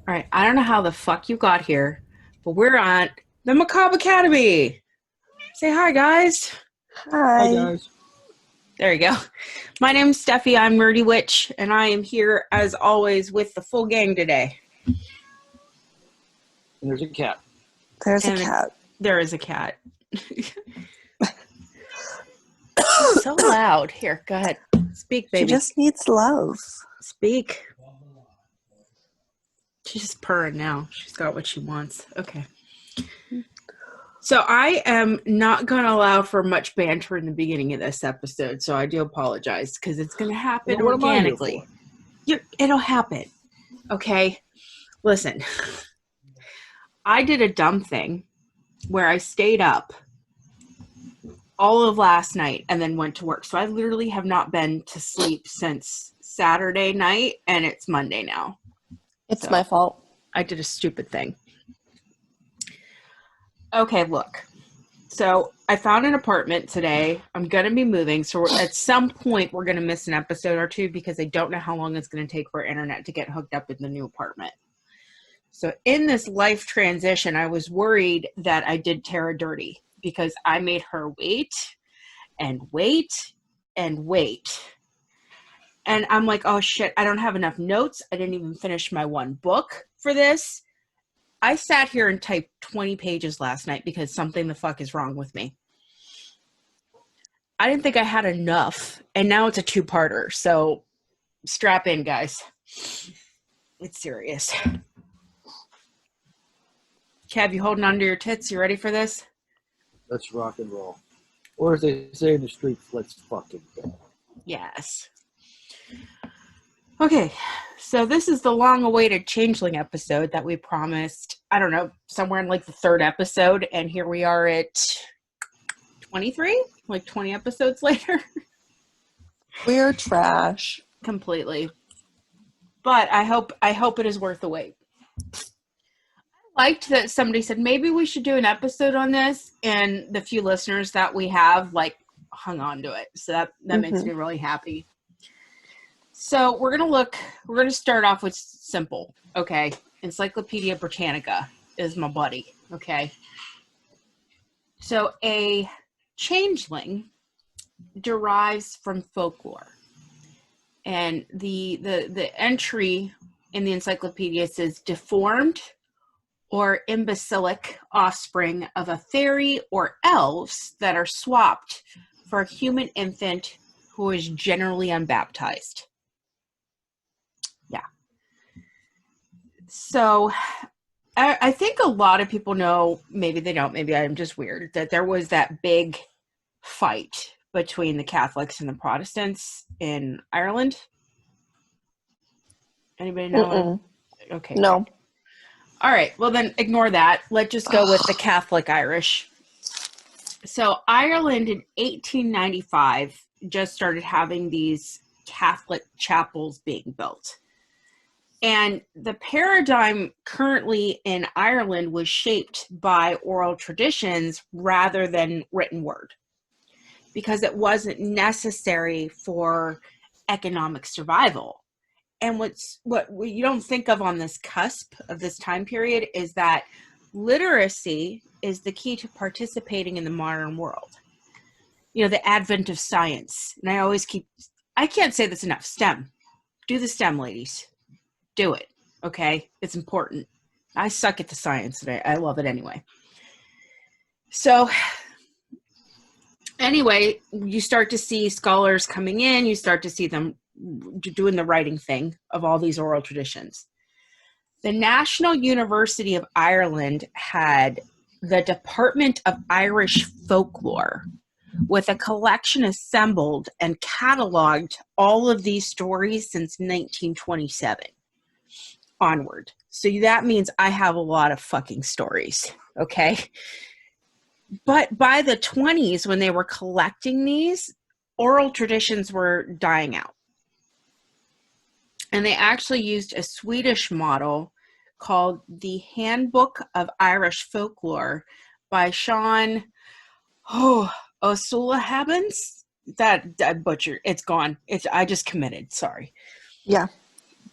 All right, I don't know how the fuck you got here, but we're on the Macabre Academy. Say hi, guys. Hi Hi. guys. There you go. My name's Steffi. I'm Nerdy Witch, and I am here as always with the full gang today. And there's a cat. There's a And cat. there is a cat. She's so loud. Here, go ahead. Speak, She baby. just needs love. Speak. She's just purring now. She's got what she wants. Okay. So I am not going to allow for much banter in the beginning of this episode, so I do apologize because it's going to happen What am I here organically. It'll happen. Okay? Listen. I did a dumb thing where I stayed up all of last night and then went to work. So I literally have not been to sleep since Saturday night, and it's Monday now. It's my fault. I did a stupid thing. Okay, look. So I found an apartment today. I'm going to be moving. So at some point, we're going to miss an episode or two because I don't know how long it's going to take for internet to get hooked up in the new apartment. So in this life transition, I was worried that I did Tara dirty because I made her wait and wait and wait. And I'm like, oh shit, I don't have enough notes. I didn't even finish my one book for this. I sat here and typed 20 pages last night because something the fuck is wrong with me. I didn't think I had enough, and now it's a two-parter, so strap in, guys. It's serious. Kev, you holding on to your tits? You ready for this? Let's rock and roll. Or as they say in the streets, let's fucking go. Yes. Okay, so this is the long-awaited Changeling episode that we promised, I don't know, somewhere in like the third episode, and here we are at 23? Like 20 episodes later? We're trash. Completely. But I hope it is worth the wait. I liked that somebody said, maybe we should do an episode on this, and the few listeners that we have, like, hung on to it. So that makes me really happy. So we're going to start off with simple, okay? Encyclopedia Britannica is my buddy, okay? So a changeling derives from folklore. And the entry in the encyclopedia says deformed or imbecilic offspring of a fairy or elves that are swapped for a human infant who is generally unbaptized. Yeah. So I think a lot of people know, maybe they don't, maybe I'm just weird, that there was that big fight between the Catholics and the Protestants in Ireland. Anybody know? Okay. No. Good. All right. Well, then ignore that. Let's just go with the Catholic Irish. So Ireland in 1895 just started having these Catholic chapels being built. And the paradigm currently in Ireland was shaped by oral traditions rather than written word, because it wasn't necessary for economic survival. And what you don't think of on this cusp of this time period is that literacy is the key to participating in the modern world. You know, the advent of science. And I can't say this enough. STEM. Do the STEM, ladies. Do it. Okay? It's important. I suck at the science, and I love it anyway. So anyway, you start to see scholars coming in. You start to see them doing the writing thing of all these oral traditions. The National University of Ireland had the Department of Irish Folklore with a collection assembled and cataloged all of these stories since 1927 onward. So that means I have a lot of fucking stories, okay? But by the 20s, when they were collecting these, oral traditions were dying out. And they actually used a Swedish model called the Handbook of Irish Folklore by Sean O'Sullivan's. That butcher, it's gone. I just committed, sorry. Yeah.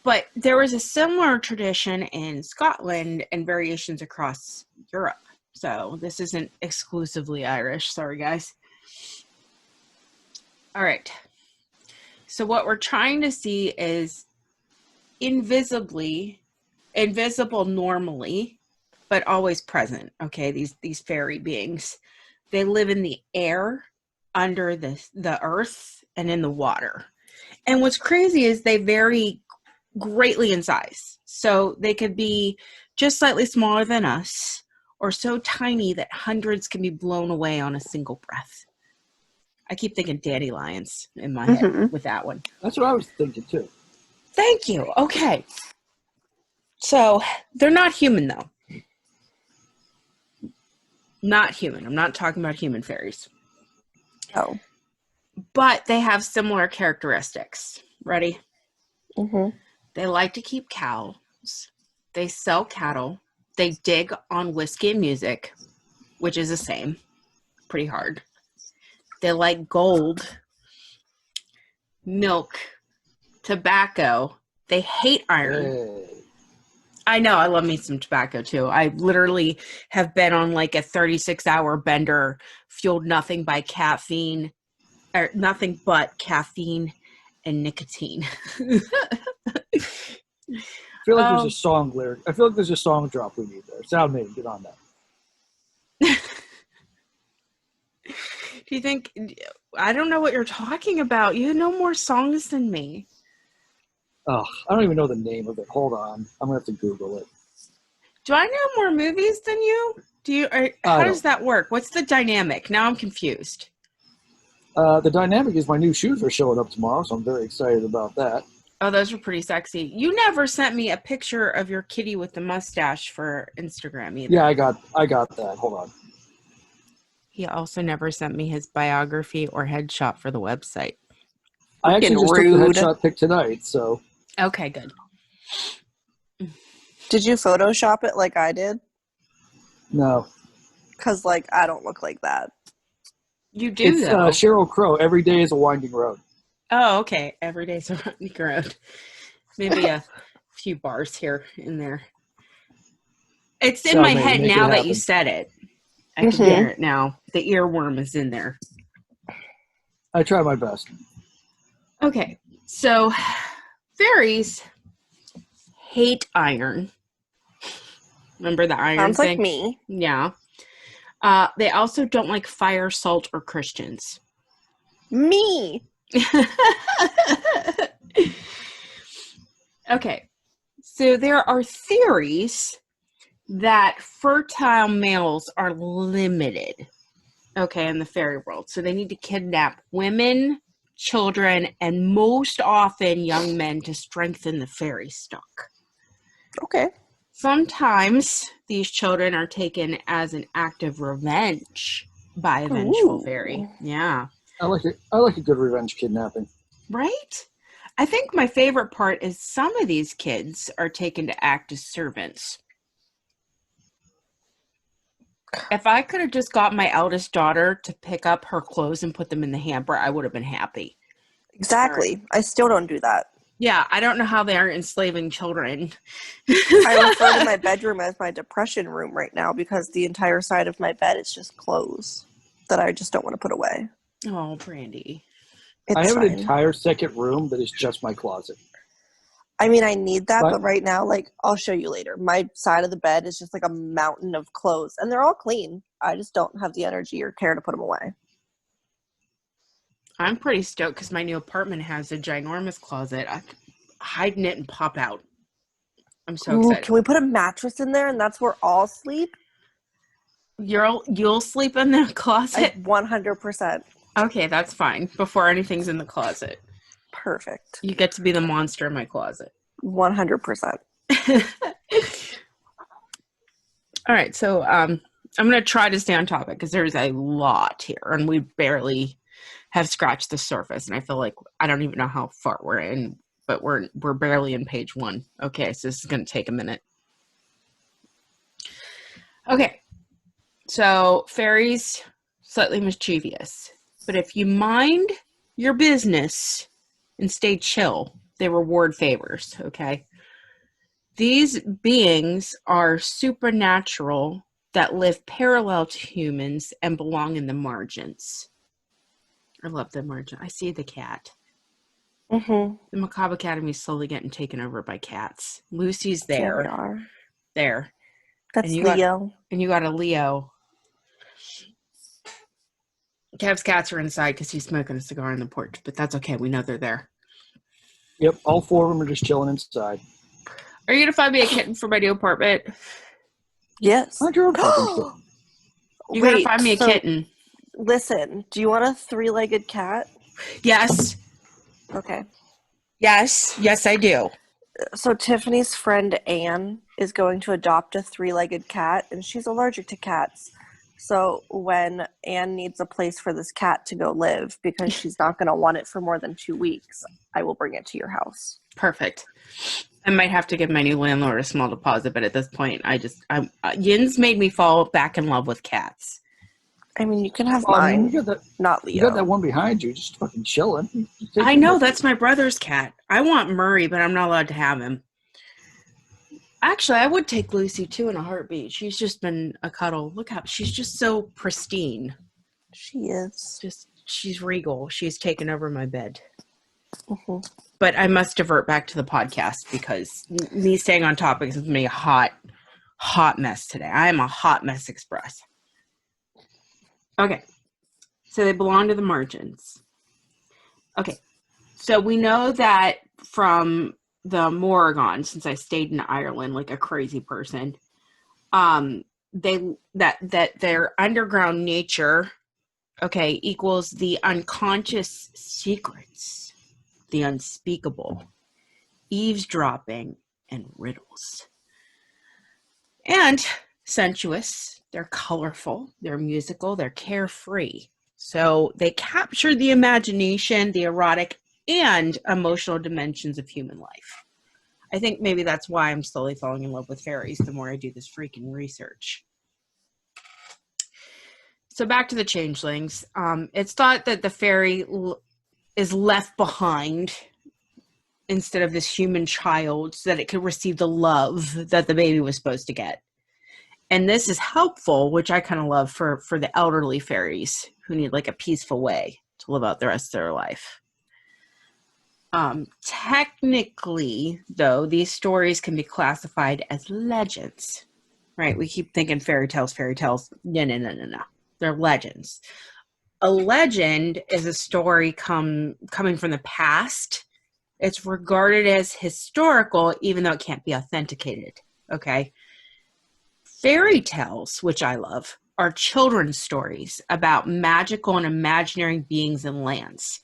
But there was a similar tradition in Scotland and variations across Europe. So this isn't exclusively Irish. Sorry, guys. All right. So what we're trying to see is invisible normally, but always present. Okay, these fairy beings. They live in the air, under the earth, and in the water. And what's crazy is they vary greatly in size. So they could be just slightly smaller than us, or so tiny that hundreds can be blown away on a single breath. I keep thinking dandelions in my head with that one. That's what I was thinking too. Thank you. Okay. So they're not human, though. Not human. I'm not talking about human fairies. Oh. But they have similar characteristics. Ready? Mm-hmm. They like to keep cows. They sell cattle. They dig on whiskey and music, which is the same. Pretty hard. They like gold, milk, tobacco. They hate iron. Hey. I know. I love me some tobacco, too. I literally have been on like a 36-hour bender fueled nothing but caffeine and nicotine. I feel like there's a song lyric. I feel like there's a song drop we need there. Soundmate, get on that. Do you think... I don't know what you're talking about. You know more songs than me. Oh, I don't even know the name of it. Hold on. I'm going to have to Google it. Do I know more movies than you? How does that work? What's the dynamic? Now I'm confused. The dynamic is my new shoes are showing up tomorrow, so I'm very excited about that. Oh, those are pretty sexy. You never sent me a picture of your kitty with the mustache for Instagram either. Yeah, I got that. Hold on. He also never sent me his biography or headshot for the website. I actually just took the Rude. headshot pic tonight, so... Okay, good. Did you Photoshop it like I did? No. Because, like, I don't look like that. You do, It's though. Sheryl Crow. Every day is a winding road. Oh, okay. Every day's a running road. Maybe a few bars here and there. It's in my head now that you said it. I can hear it now. The earworm is in there. I try my best. Okay, so fairies hate iron. Remember the iron Sounds thing? like me. Yeah. They also don't like fire, salt, or Christians. Me. Okay, so there are theories that fertile males are limited, okay, in the fairy world. So they need to kidnap women, children, and most often young men to strengthen the fairy stock. Okay. Sometimes these children are taken as an act of revenge by a vengeful fairy. Yeah. I like a good revenge kidnapping. Right? I think my favorite part is some of these kids are taken to act as servants. If I could have just got my eldest daughter to pick up her clothes and put them in the hamper, I would have been happy. Exactly. I still don't do that. Yeah, I don't know how they aren't enslaving children. I refer to my bedroom as my depression room right now because the entire side of my bed is just clothes that I just don't want to put away. Oh, Brandy. It's I have fine. an entire second room that is just my closet. I mean, I need that, but right now, like, I'll show you later. My side of the bed is just like a mountain of clothes, and they're all clean. I just don't have the energy or care to put them away. I'm pretty stoked because my new apartment has a ginormous closet. I could hide in it and pop out. I'm so excited. Can we put a mattress in there and that's where I'll sleep? You'll sleep in the closet? 100%. Okay, that's fine. Before anything's in the closet. Perfect. You get to be the monster in my closet. 100%. All right, so I'm going to try to stay on topic because there's a lot here, and we barely have scratched the surface, and I feel like I don't even know how far we're in, but we're barely in page 1. Okay, so this is going to take a minute. Okay, so fairies, slightly mischievous, but if you mind your business and stay chill, They reward favors, okay? These beings are supernatural that live parallel to humans and belong in the margins. I love the margin. I see the cat. Mm-hmm. The Macabre Academy is slowly getting taken over by cats. Lucy's There there. we are. There. That's And you Leo. And you got a Leo. Kev's cats are inside because he's smoking a cigar on the porch, but that's okay. We know they're there. Yep, all 4 of them are just chilling inside. Are you going to find me a kitten for my new apartment? Yes. Find your own fucking kitten. You got to find me a kitten. Listen, do you want a 3-legged cat? Yes. Okay. Yes. Yes, I do. So Tiffany's friend Anne is going to adopt a 3-legged cat, and she's allergic to cats. So when Anne needs a place for this cat to go live, because she's not going to want it for more than 2 weeks, I will bring it to your house. Perfect. I might have to give my new landlord a small deposit, but at this point, Yin's made me fall back in love with cats. I mean, you can have mine, not Leo. You got that one behind you, just fucking chilling. I know, that's my brother's cat. I want Murray, but I'm not allowed to have him. Actually, I would take Lucy, too, in a heartbeat. She's just been a cuddle. Look how she's just so pristine. She is. She's regal. She's taken over my bed. Mm-hmm. But I must divert back to the podcast because me staying on topic is me a hot mess today. I am a hot mess express. Okay. So they belong to the margins. Okay. So we know that from the Morrigan, since I stayed in Ireland like a crazy person, that their underground nature, okay, equals the unconscious secrets, the unspeakable, eavesdropping, and riddles. And sensuous, they're colorful, they're musical, they're carefree. So they capture the imagination, the erotic, and emotional dimensions of human life. I think maybe that's why I'm slowly falling in love with fairies the more I do this freaking research. So back to the changelings. It's thought that the fairy is left behind instead of this human child so that it could receive the love that the baby was supposed to get. And this is helpful, which I kind of love for the elderly fairies who need like a peaceful way to live out the rest of their life. Technically, though, these stories can be classified as legends, right? We keep thinking fairy tales. No. They're legends. A legend is a story coming from the past. It's regarded as historical, even though it can't be authenticated, okay? Fairy tales, which I love, are children's stories about magical and imaginary beings and lands.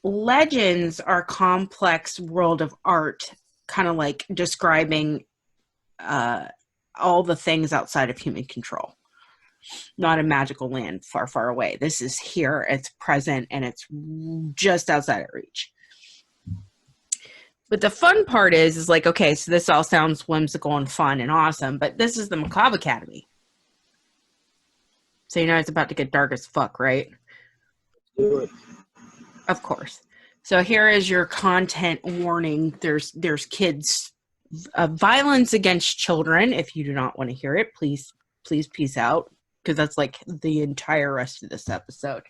Legends are a complex world of art, kind of like describing all the things outside of human control. Not a magical land far, far away. This is here, it's present, and it's just outside of reach. But the fun part is like, okay, so this all sounds whimsical and fun and awesome, but this is the Macabre Academy. So you know it's about to get dark as fuck, right? Do it. Of course. So here is your content warning. There's kids violence against children. If you do not want to hear it, please peace out, because that's like the entire rest of this episode.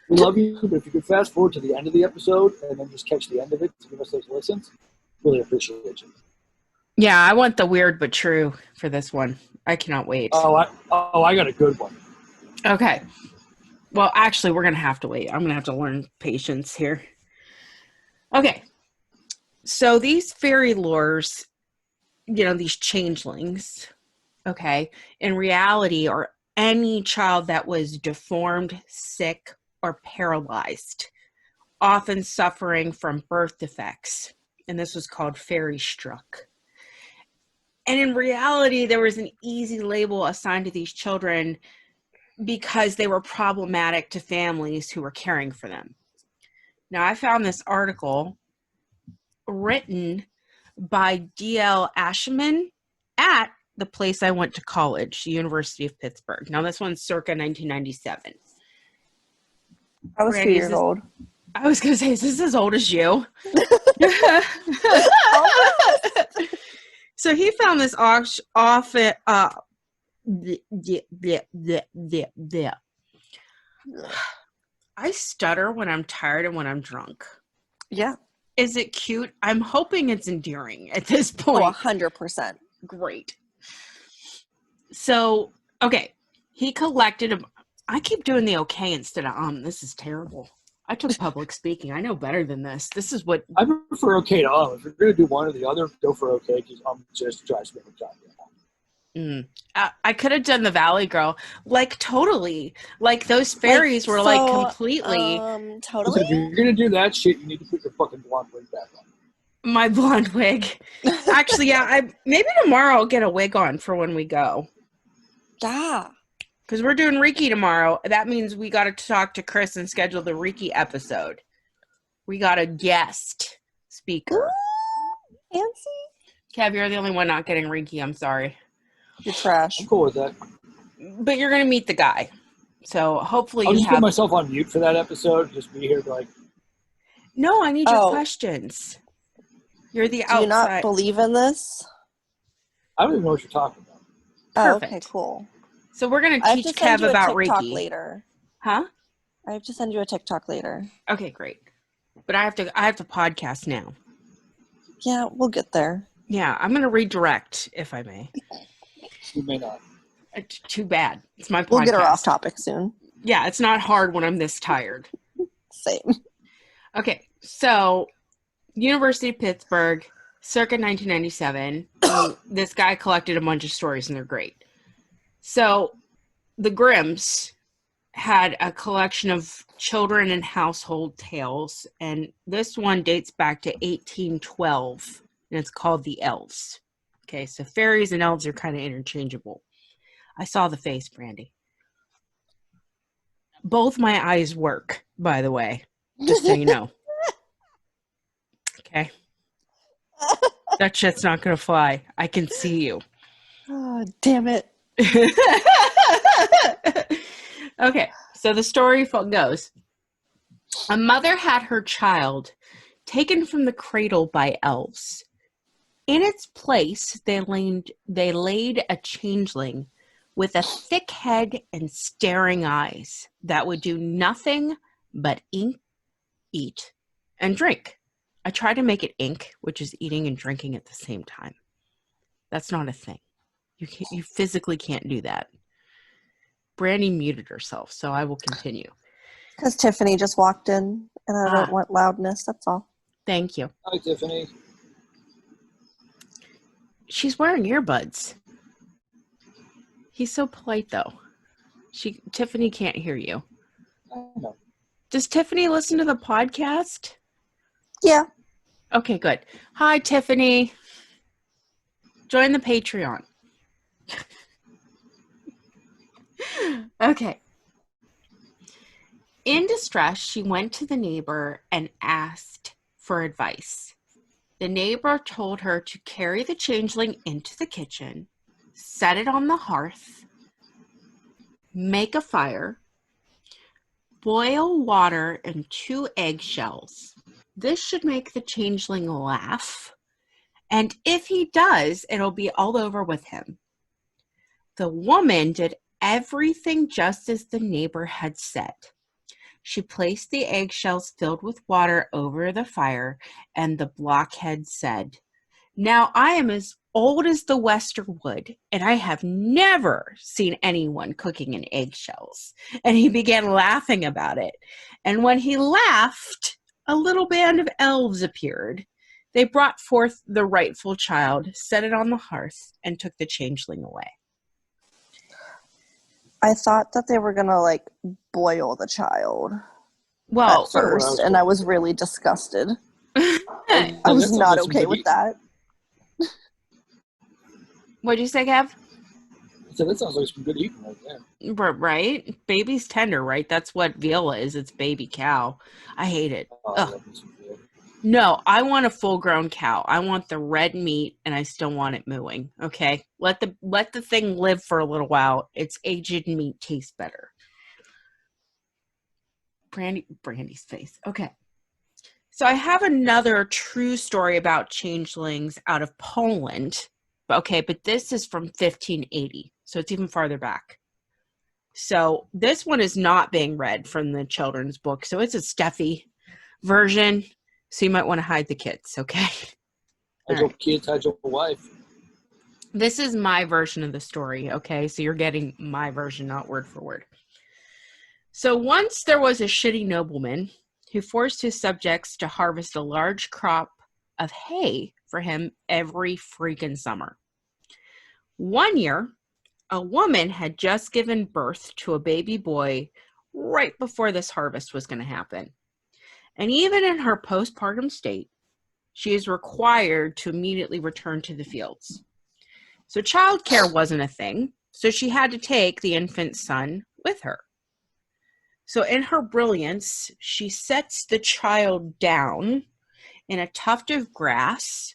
We love you, but if you could fast forward to the end of the episode and then just catch the end of it to give us those listens, really appreciate you. Yeah, I want the weird but true for this one. I cannot wait. I got a good one. Okay. Well, actually, we're going to have to wait. I'm going to have to learn patience here. Okay. So these fairy lores, these changelings, okay, in reality are any child that was deformed, sick, or paralyzed, often suffering from birth defects. And this was called fairy struck. And in reality, there was an easy label assigned to these children because they were problematic to families who were caring for them. Now, I found this article written by D.L. Ashman at the place I went to college, the University of Pittsburgh. Now, this one's circa 1997. I was 2 years old. I was going to say, is this as old as you? So he found this off it. I stutter when I'm tired and when I'm drunk. Yeah. Is it cute? I'm hoping it's endearing at this Oh, point. 100%. Great. So, okay. He collected I keep doing the okay instead of This is terrible. I took public speaking. I know better than this. This is what... I prefer okay to If you're going to do one or the other, go for okay, because just drives me nuts. I could have done the Valley Girl. Like, totally. Like, those fairies were, like, completely... Totally? Listen, if you're going to do that shit, you need to put your fucking blonde wig back on. My blonde wig. Actually, yeah, maybe tomorrow I'll get a wig on for when we go. Yeah. Because we're doing Reiki tomorrow. That means we got to talk to Chris and schedule the Reiki episode. We got a guest speaker. Ooh, fancy. Kev, you're the only one not getting Reiki. I'm sorry. You're trash. I'm cool with that. But you're going to meet the guy. So hopefully I'll you just have... put myself on mute for that episode. Just be here like... No, I need your questions. You're the outside... Do you not believe in this? I don't even know what you're talking about. Perfect. Oh, okay, cool. So we're going to teach Kev about Reiki. Later. Huh? I have to send you a TikTok later. Okay, great. But I have to podcast now. Yeah, we'll get there. Yeah, I'm going to redirect, if I may. You may not. Too bad. It's my podcast. We'll get her off topic soon. Yeah, it's not hard when I'm this tired. Same. Okay, so University of Pittsburgh, circa 1997. This guy collected a bunch of stories, and they're great. So the Grimms had a collection of children and household tales, and this one dates back to 1812, and it's called The Elves. Okay, so fairies and elves are kind of interchangeable. I saw the face, Brandy. Both my eyes work, by the way, just so you know. Okay? That shit's not going to fly. I can see you. Oh, damn it. Okay, so the story goes. A mother had her child taken from the cradle by elves. In its place, they laid a changeling with a thick head and staring eyes that would do nothing but eat, and drink. I tried to make it ink, which is eating and drinking at the same time. That's not a thing. You physically can't do that. Brandy muted herself, so I will continue. Because Tiffany just walked in, and I don't want loudness, that's all. Thank you. Hi, Tiffany. She's wearing earbuds. He's so polite, though. Tiffany can't hear you. No. Does Tiffany listen to the podcast? Yeah. Okay, good. Hi, Tiffany. Join the Patreon. Okay. In distress, she went to the neighbor and asked for advice. The neighbor told her to carry the changeling into the kitchen, set it on the hearth, make a fire, boil water in 2 eggshells. This should make the changeling laugh, and if he does, it'll be all over with him. The woman did everything just as the neighbor had said. She placed the eggshells filled with water over the fire, and the blockhead said, "Now I am as old as the western wood, and I have never seen anyone cooking in eggshells." And he began laughing about it. And when he laughed, a little band of elves appeared. They brought forth the rightful child, set it on the hearth, and took the changeling away. I thought that they were going to, boil the child Well, at first, and I was really disgusted. I was not okay with that. What'd you say, Kev? I said, that sounds like some good eating right there. Right? Baby's tender, right? That's what veal is. It's baby cow. I hate it. No, I want a full-grown cow. I want the red meat, and I still want it mooing. Okay, let the thing live for a little while. Its aged meat tastes better. Brandy's face. Okay. So I have another true story about changelings out of Poland. Okay, but this is from 1580, so it's even farther back. So this one is not being read from the children's book, so it's a Steffi version, so you might want to hide the kids, okay? Hide your kids, hide your wife. This is my version of the story, okay? So you're getting my version, not word for word. So once there was a shitty nobleman who forced his subjects to harvest a large crop of hay for him every freaking summer. One year, a woman had just given birth to a baby boy right before this harvest was going to happen. And even in her postpartum state, she is required to immediately return to the fields. So childcare wasn't a thing, so she had to take the infant son with her. So in her brilliance, she sets the child down in a tuft of grass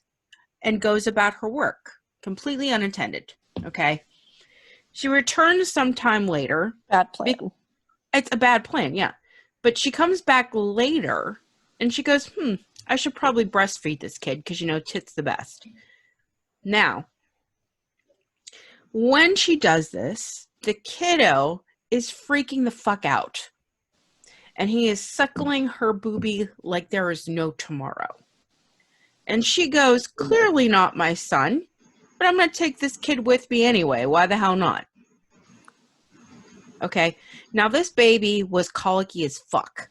and goes about her work, completely unattended, okay? She returns sometime later. Bad plan. It's a bad plan, yeah. But she comes back later and she goes, I should probably breastfeed this kid because, tit's the best. Now, when she does this, the kiddo is freaking the fuck out. And he is suckling her boobie like there is no tomorrow. And she goes, clearly not my son, but I'm going to take this kid with me anyway. Why the hell not? Okay. Now, this baby was colicky as fuck.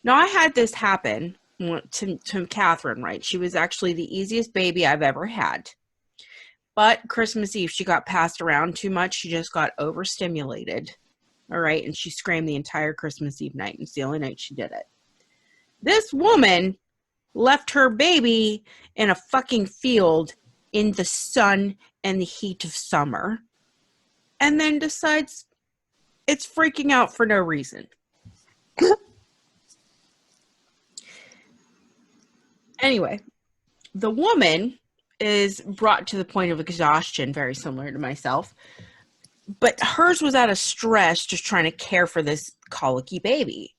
Now, I had this happen to Catherine, right? She was actually the easiest baby I've ever had. But Christmas Eve, she got passed around too much. She just got overstimulated. All right. And she screamed the entire Christmas Eve night. And it's the only night she did it. This woman left her baby in a fucking field in the sun and the heat of summer. And then decides it's freaking out for no reason. Anyway, the woman is brought to the point of exhaustion, very similar to myself. But hers was out of stress, just trying to care for this colicky baby.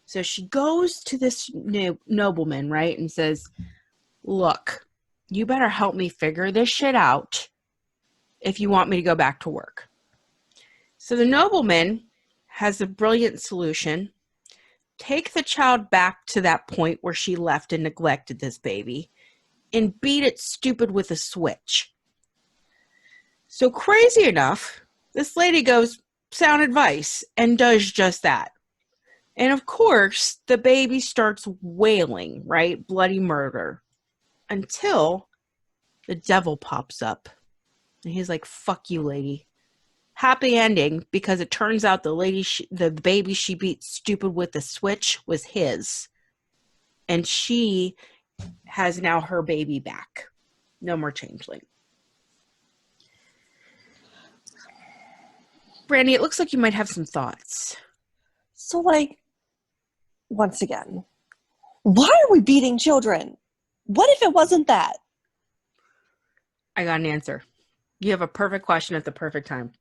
So she goes to this nobleman, right, and says, look, you better help me figure this shit out if you want me to go back to work. So the nobleman has a brilliant solution. Take the child back to that point where she left and neglected this baby and beat it stupid with a switch. So crazy enough, this lady goes, sound advice, and does just that. And of course, the baby starts wailing, right? Bloody murder. Until the devil pops up. And he's like, fuck you, lady. Happy ending, because it turns out the baby she beat stupid with the switch was his. And she has now her baby back. No more changeling. Brandy, it looks like you might have some thoughts. So, once again, why are we beating children? What if it wasn't that? I got an answer. You have a perfect question at the perfect time.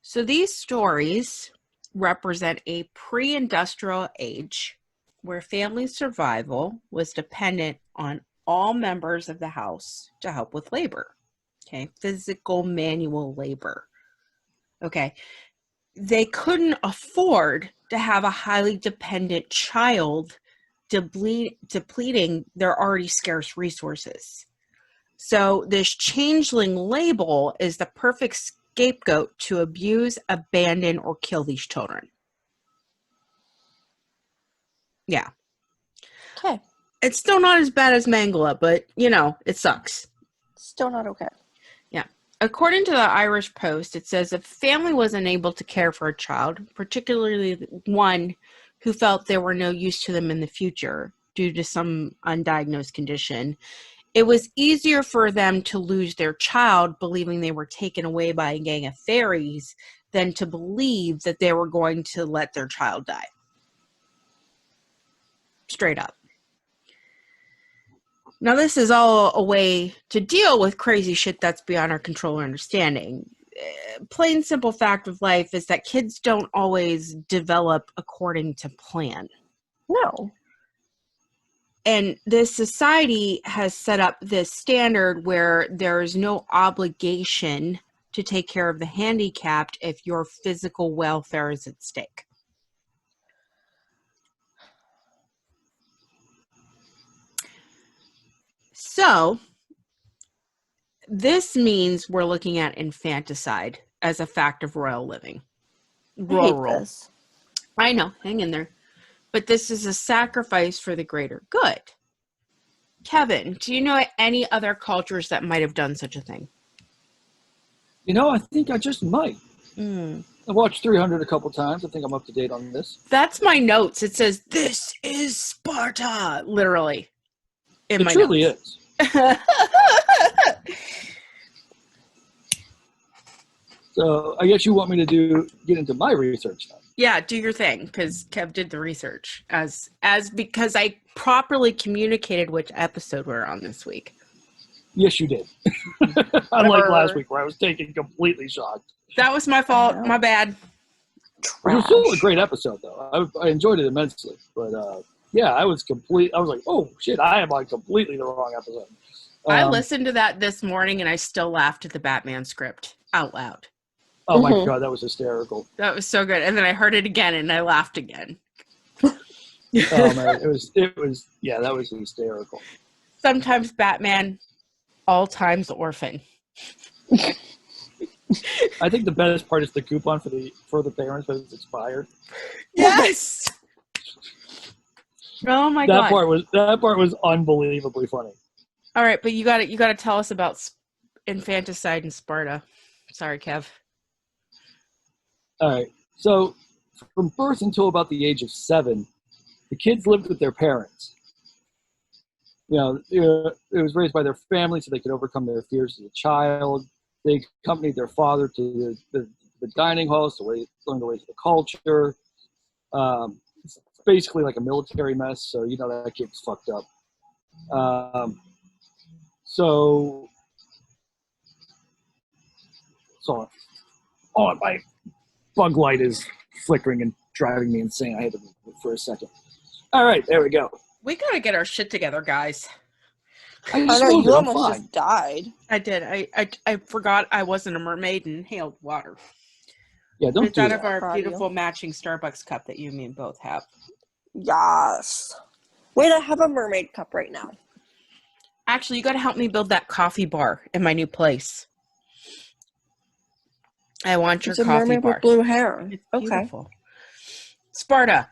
So these stories represent a pre-industrial age where family survival was dependent on all members of the house to help with labor. Okay, physical manual labor. Okay, they couldn't afford to have a highly dependent child depleting their already scarce resources. So this changeling label is the perfect scapegoat to abuse, abandon, or kill these children. Yeah. Okay. It's still not as bad as Mangala, but, it sucks. Still not okay. Yeah. According to the Irish Post, it says if a family was unable to care for a child, particularly one who felt there were no use to them in the future due to some undiagnosed condition, it was easier for them to lose their child believing they were taken away by a gang of fairies than to believe that they were going to let their child die. Straight up. Now, this is all a way to deal with crazy shit that's beyond our control or understanding. Plain simple fact of life is that kids don't always develop according to plan. No. And this society has set up this standard where there is no obligation to take care of the handicapped if your physical welfare is at stake. So, this means we're looking at infanticide as a fact of royal living. I hate Rural. this. I know, hang in there. But this is a sacrifice for the greater good. Kevin, do you know any other cultures that might have done such a thing? I think I just might. I've watched 300 a couple times. I think I'm up to date on this. That's my notes. It says, "This is Sparta," literally. It truly is. So I guess you want me to get into my research now. Yeah, do your thing, because Kev did the research as because I properly communicated which episode we're on this week. Yes, you did. Unlike last week where I was taken completely shocked. That was my fault. My bad. It was still a great episode, though. I enjoyed it immensely. But, I was like, oh, shit, I am on completely the wrong episode. I listened to that this morning, and I still laughed at the Batman script out loud. Oh, my God, that was hysterical. That was so good. And then I heard it again, and I laughed again. Oh, man, that was hysterical. Sometimes Batman, all times orphan. I think the best part is the coupon for the parents that is expired. Yes. Oh my God. That part was unbelievably funny. All right, but you got to tell us about infanticide in Sparta. Sorry, Kev. All right. So, from birth until about the age of 7, the kids lived with their parents. It was raised by their family so they could overcome their fears as a child. They accompanied their father to the dining hall to learn the ways of the culture. It's basically like a military mess, so that kid's fucked up. My bug light is flickering and driving me insane. I had to move it for a second. All right, there we go. We got to get our shit together, guys. I know, you almost just died. I did. I forgot I wasn't a mermaid and inhaled water. Yeah, don't do that. It's out of our beautiful matching Starbucks cup that you and me both have. Yes. Wait, I have a mermaid cup right now. Actually, you got to help me build that coffee bar in my new place. I want your it's a coffee mermaid bar. With blue hair. It's okay. Beautiful. Sparta.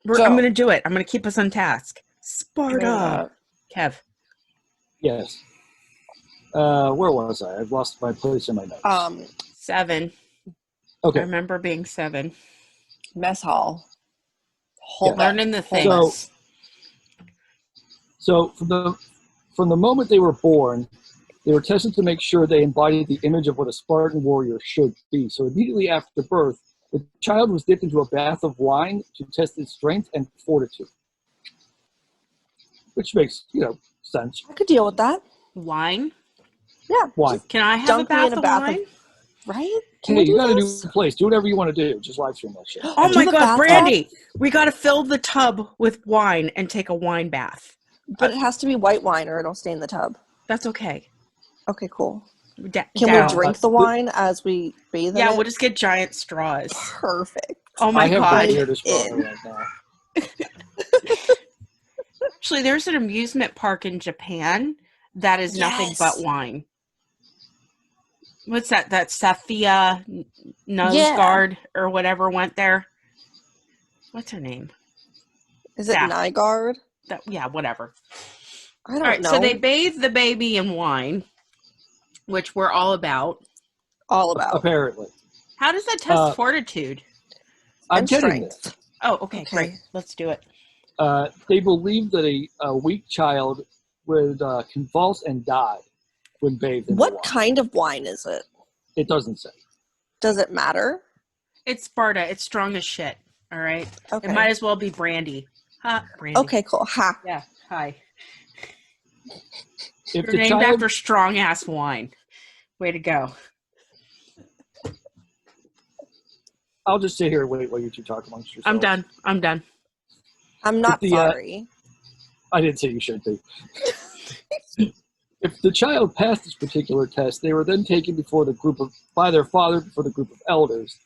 I'm going to do it. I'm going to keep us on task. Sparta. Kev. Yes. Where was I? I've lost my place in my notes. 7. Okay. I remember being 7. Mess hall. Learning the things. So from the moment they were born, they were tested to make sure they embodied the image of what a Spartan warrior should be. So immediately after birth, the child was dipped into a bath of wine to test its strength and fortitude. Which makes, sense. I could deal with that. Wine? Yeah. Wine. Can I have a bath of wine? Right? You got to do the place. Do whatever you want to do. Just live stream that shit. Oh my God, Brandy! We got to fill the tub with wine and take a wine bath. But it has to be white wine or it'll stay in the tub. That's okay. Okay, cool. Can we drink the wine as we bathe in it? Yeah, we'll just get giant straws. Perfect. Oh my God. I have the weirdest straw right now. Actually, there's an amusement park in Japan that is nothing but wine. What's that? That Safia Nosegard or whatever went there. What's her name? Is it Nygaard? Yeah, whatever. I don't know. So they bathe the baby in wine, which we're all about. All about. Apparently. How does that test fortitude? I'm getting this. Oh, okay, great. Let's do it. They believe that a weak child would convulse and die when bathed in What wine. kind of wine is it? It doesn't say. Does it matter? It's Sparta. It's strong as shit. All right. Okay. It might as well be brandy. Ha, brandy. Okay, cool. Ha. Yeah. Hi. If You're named after strong ass wine. Way to go. I'll just sit here and wait while you two talk amongst yourselves. I'm done. I'm not sorry. I didn't say you should be. If the child passed this particular test, they were then taken by their father before the group of elders.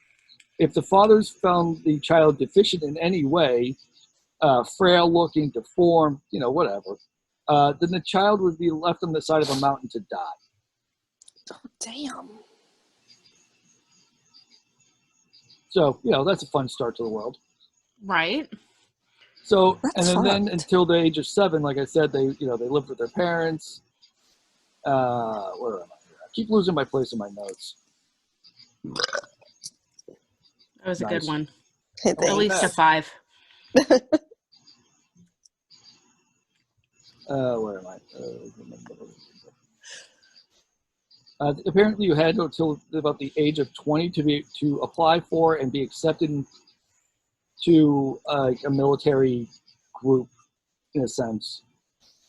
If the fathers found the child deficient in any way, frail looking, deformed, whatever, then the child would be left on the side of a mountain to die. Oh, damn. So, that's a fun start to the world. Right. So, That's and then fucked. until the age of 7, like I said, they lived with their parents. Where am I here? I keep losing my place in my notes. That was a Nice. good one. Hey, At least a thanks. 5. Where am I? Apparently, you had until about the age of 20 to apply for and be accepted to a military group, in a sense.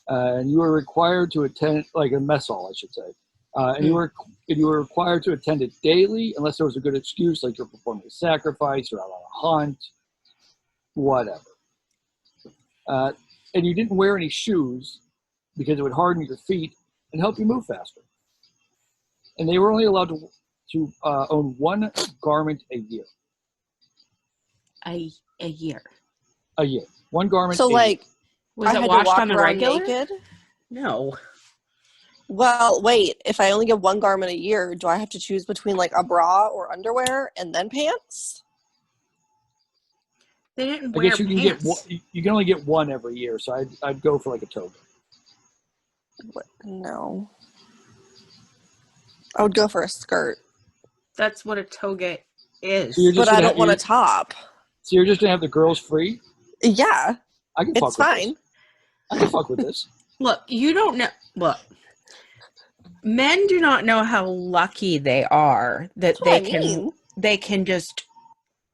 And you were required to attend, like a mess hall, I should say. And you were required to attend it daily, unless there was a good excuse, like you're performing a sacrifice or out on a hunt, whatever. And you didn't wear any shoes because it would harden your feet and help you move faster. And they were only allowed to own one garment a year. A year. A year. One garment So, a year. Was I it had to washed walk on the around regular? naked? No. Well, wait. If I only get one garment a year, do I have to choose between like a bra or underwear and then pants? They didn't I wear guess you pants. you can only get one every year, so I'd go for like a toga. What? No. I would go for a skirt. That's what a toga is. So you're just But I gonna don't want a top. So you're just gonna have the girls free? Yeah, I can it's fuck with fine. this. I can fuck with this. Look, you don't know. Look, men do not know how lucky they are that That's what I mean. they can just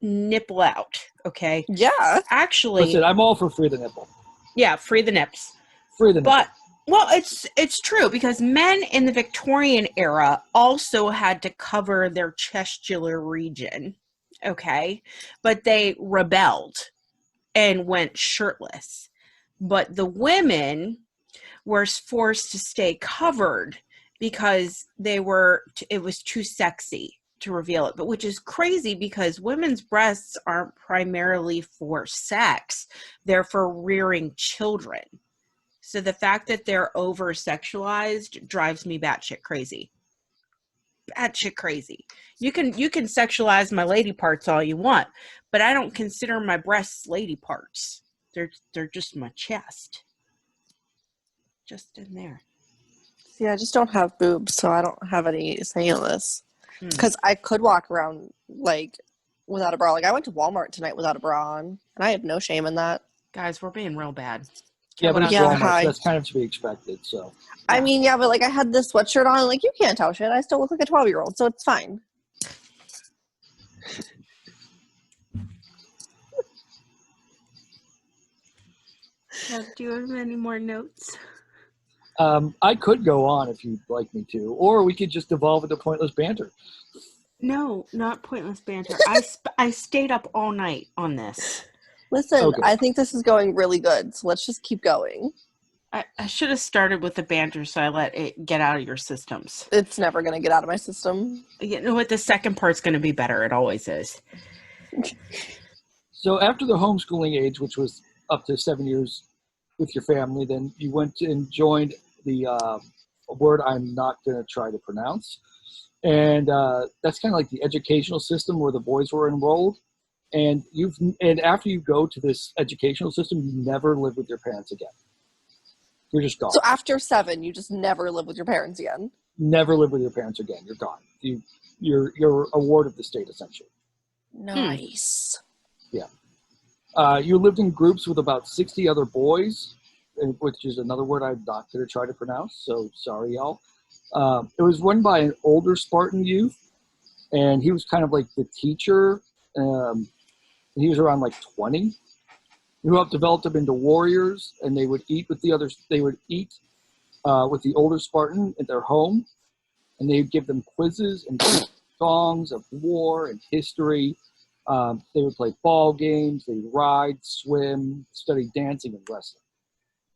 nipple out. Okay. Yeah. Actually, Listen, I'm all for free the nipple. yeah, free the nips. Free the nipple. But well, it's true because men in the Victorian era also had to cover their testicular region. Okay, but they rebelled and went shirtless. But the women were forced to stay covered because it was too sexy to reveal it, but which is crazy because women's breasts aren't primarily for sex, they're for rearing children. So the fact that they're over sexualized drives me batshit crazy. Batshit crazy. You can sexualize my lady parts all you want, but I don't consider my breasts lady parts. They're just my chest. Just in there. See, I just don't have boobs, so I don't have any say in this. Because I could walk around, like, without a bra. Like, I went to Walmart tonight without a bra on, and I have no shame in that. Guys, we're being real bad. Yeah, but it's Yeah, Walmart, so hi. that's kind of to be expected, so. I mean, yeah, but, like, I had this sweatshirt on. Like, you can't tell shit. I still look like a 12-year-old, so it's fine. Do you have any more notes? I could go on if you'd like me to, or we could just devolve into pointless banter. No, not pointless banter. I stayed up all night on this. Listen, Okay. I think this is going really good, so let's just keep going. I should have started with the banter so I let it get out of your systems. It's never going to get out of my system. You know what? The second part's going to be better. It always is. So after the homeschooling age, which was up to 7 years with your family, then you went and joined the a word I'm not going to try to pronounce. And that's kind of like the educational system where the boys were enrolled. And after you go to this educational system, you never live with your parents again. You're just gone. So after 7, you just never live with your parents again? Never live with your parents again. You're gone. You're a ward of the state, essentially. Nice. Yeah. You lived in groups with about 60 other boys, which is another word I'm not going to try to pronounce, so sorry, y'all. It was run by an older Spartan youth, and he was kind of like the teacher. He was around like 20. Who helped develop them into warriors, and they would eat with the others. They would eat with the older Spartan at their home, and they would give them quizzes and songs of war and history. They would play ball games. They would ride, swim, study dancing, and wrestling.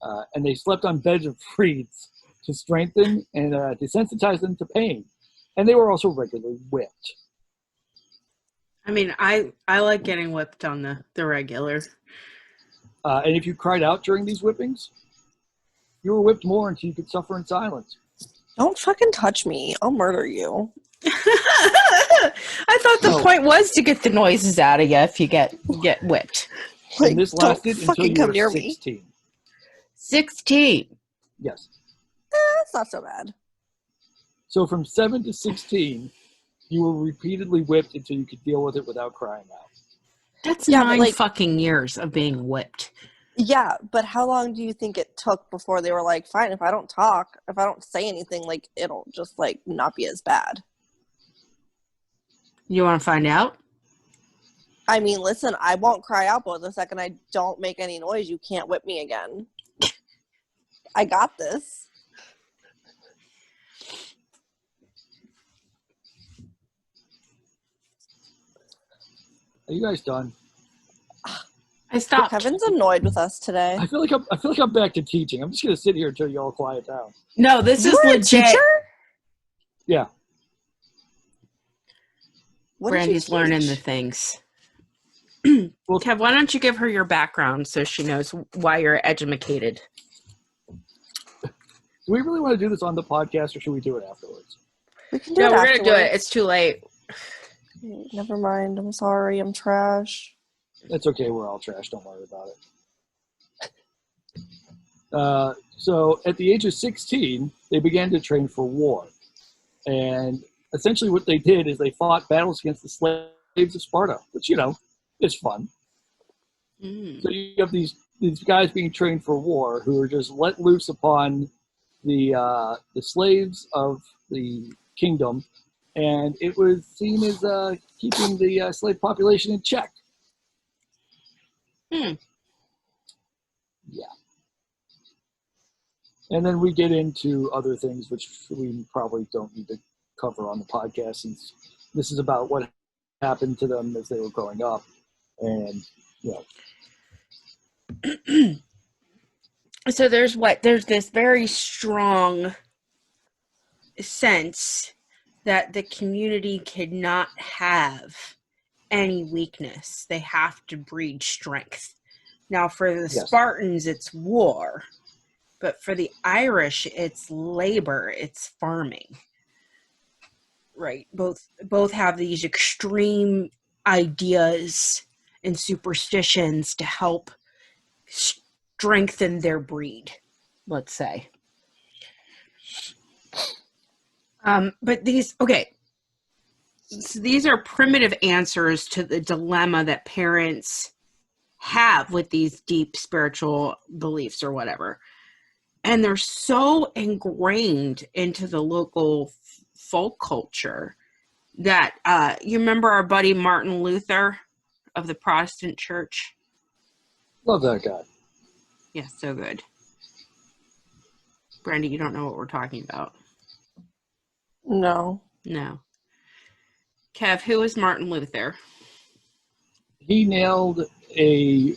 and they slept on beds of reeds to strengthen and desensitize them to pain. And they were also regularly whipped. I mean, I like getting whipped on the regular. And if you cried out during these whippings, you were whipped more until you could suffer in silence. Don't fucking touch me. I'll murder you. I thought the point was to get the noises out of you if you get whipped. Like, And this don't lasted until fucking you come were near 16. me. 16. Yes. That's not so bad. So from 7 to 16, you were repeatedly whipped until you could deal with it without crying out. That's Yeah, 9 but, like, fucking years of being whipped. Yeah, but how long do you think it took before they were like, fine, if I don't talk, if I don't say anything, like, it'll just, like, not be as bad? You want to find out? I mean, listen, I won't cry out, but the second I don't make any noise, you can't whip me again. I got this. Are you guys done? I stopped. Kevin's annoyed with us today. I feel like I'm back to teaching. I'm just gonna sit here until you all quiet down. No, this You is were a legit. teacher? Yeah. What did you teach? Brandy's learning the things. Well, Kev, why don't you give her your background so she knows why you're educated? do we really want to do this on the podcast, or should we do it afterwards? We can do No, it we're going to do it. afterwards. It's too late. Never mind. I'm sorry. I'm trash. It's okay. We're all trash. Don't worry about it. So at the age of 16, they began to train for war. And essentially what they did is they fought battles against the slaves of Sparta, which, is fun. So you have these guys being trained for war who are just let loose upon the slaves of the kingdom, and it was seen as keeping the slave population in check. Yeah. And then we get into other things which we probably don't need to cover on the podcast, since this is about what happened to them as they were growing up. And So there's this very strong sense that the community cannot have any weakness. They have to breed strength. Now, for the Spartans, it's war. But for the Irish, it's labor, it's farming. Right? Both have these extreme ideas and superstitions to help strengthen their breed, let's say. But so these are primitive answers to the dilemma that parents have with these deep spiritual beliefs or whatever. And they're so ingrained into the local folk culture that you remember our buddy Martin Luther of the Protestant Church? Love that guy. Yeah, so good. Brandy, you don't know what we're talking about. No. Kev, who is Martin Luther? He nailed a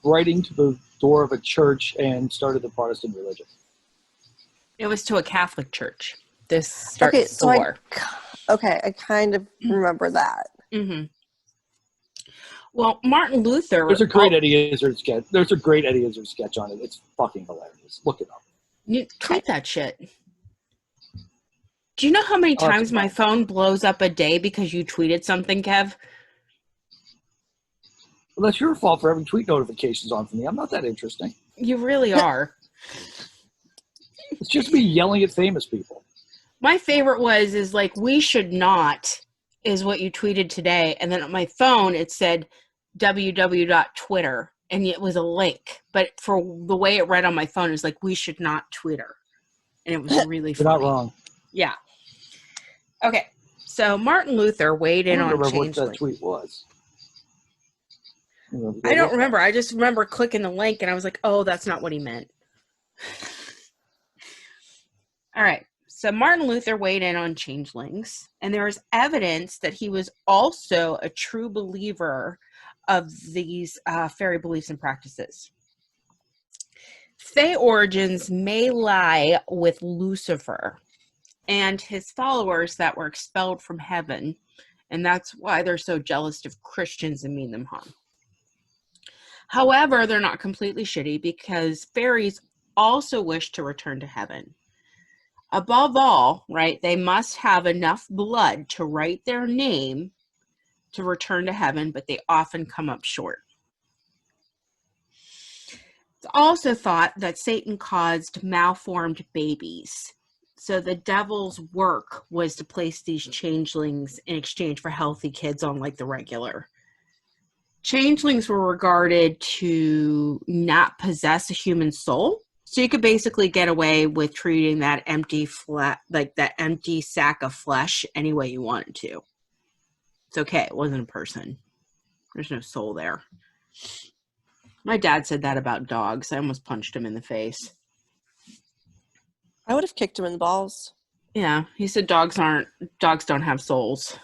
writing to the door of a church and started the Protestant religion. It was to a Catholic church. This starts the war. I kind of remember that. Mm-hmm. Well, Martin Luther... There's a great Eddie Izzard sketch. There's a great Eddie Izzard sketch on it. It's fucking hilarious. Look it up. You tweet that shit. Do you know how many times my phone blows up a day because you tweeted something, Kev? Well, that's your fault for having tweet notifications on for me. I'm not that interesting. You really are. It's just me yelling at famous people. My favorite is like, we should not, is what you tweeted today. And then on my phone, it said www.twitter. And it was a link. But for the way it read on my phone, it was like, we should not Twitter. And it was really funny. You're not wrong. Yeah. Okay. So Martin Luther weighed in on Changeling. I don't remember what Changeling. that tweet was. I don't remember. I just remember clicking the link and I was like, oh, that's not what he meant. All right. So Martin Luther weighed in on changelings, and there is evidence that he was also a true believer of these fairy beliefs and practices. Fae origins may lie with Lucifer and his followers that were expelled from heaven, and that's why they're so jealous of Christians and mean them harm. However, they're not completely shitty because fairies also wish to return to heaven. Above all, right, they must have enough blood to write their name to return to heaven, but they often come up short. It's also thought that Satan caused malformed babies. So the devil's work was to place these changelings in exchange for healthy kids on like the regular. Changelings were regarded to not possess a human soul. So you could basically get away with treating that empty that empty sack of flesh any way you wanted to. It's okay. It wasn't a person. There's no soul there. My dad said that about dogs. I almost punched him in the face. I would have kicked him in the balls. Yeah, he said dogs don't have souls.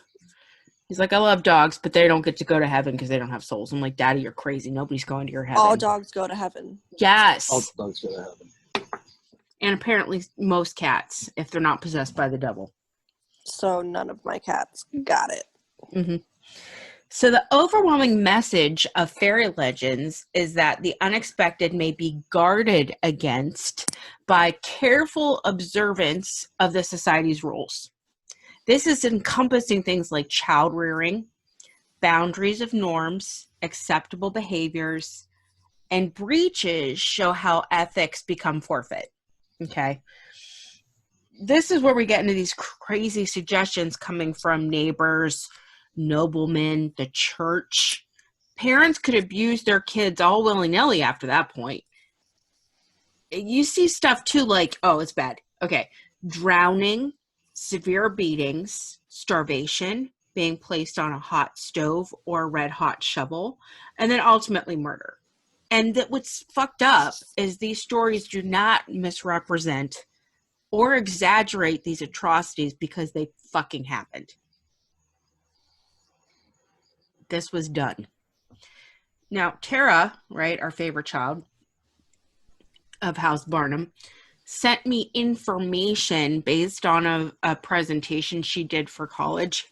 He's like, I love dogs, but they don't get to go to heaven because they don't have souls. I'm like, Daddy, you're crazy. Nobody's going to your heaven. All dogs go to heaven. Yes. All dogs go to heaven. And apparently most cats, if they're not possessed by the devil. So none of my cats got it. Mm-hmm. So the overwhelming message of fairy legends is that the unexpected may be guarded against by careful observance of the society's rules. This is encompassing things like child rearing, boundaries of norms, acceptable behaviors, and breaches show how ethics become forfeit. Okay. This is where we get into these crazy suggestions coming from neighbors, noblemen, the church. Parents could abuse their kids all willy-nilly after that point. You see stuff too like, oh, it's bad. Okay. Drowning, severe beatings, starvation, being placed on a hot stove or a red hot shovel, and then ultimately murder. And that what's fucked up is these stories do not misrepresent or exaggerate these atrocities because they fucking happened. This was done. Now, Tara, right, our favorite child of House Barnum, sent me information based on a presentation she did for college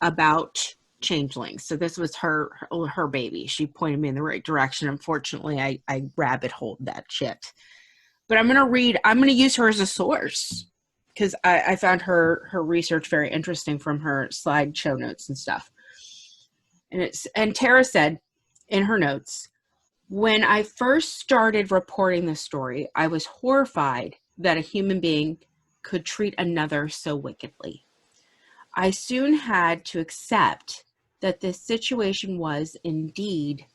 about changelings. So this was her baby. She pointed me in the right direction. Unfortunately, I rabbit holed that shit. But I'm going to use her as a source because I found her research very interesting from her slideshow notes and stuff. And Tara said in her notes, when I first started reporting this story, I was horrified that a human being could treat another so wickedly. I soon had to accept that this situation was indeed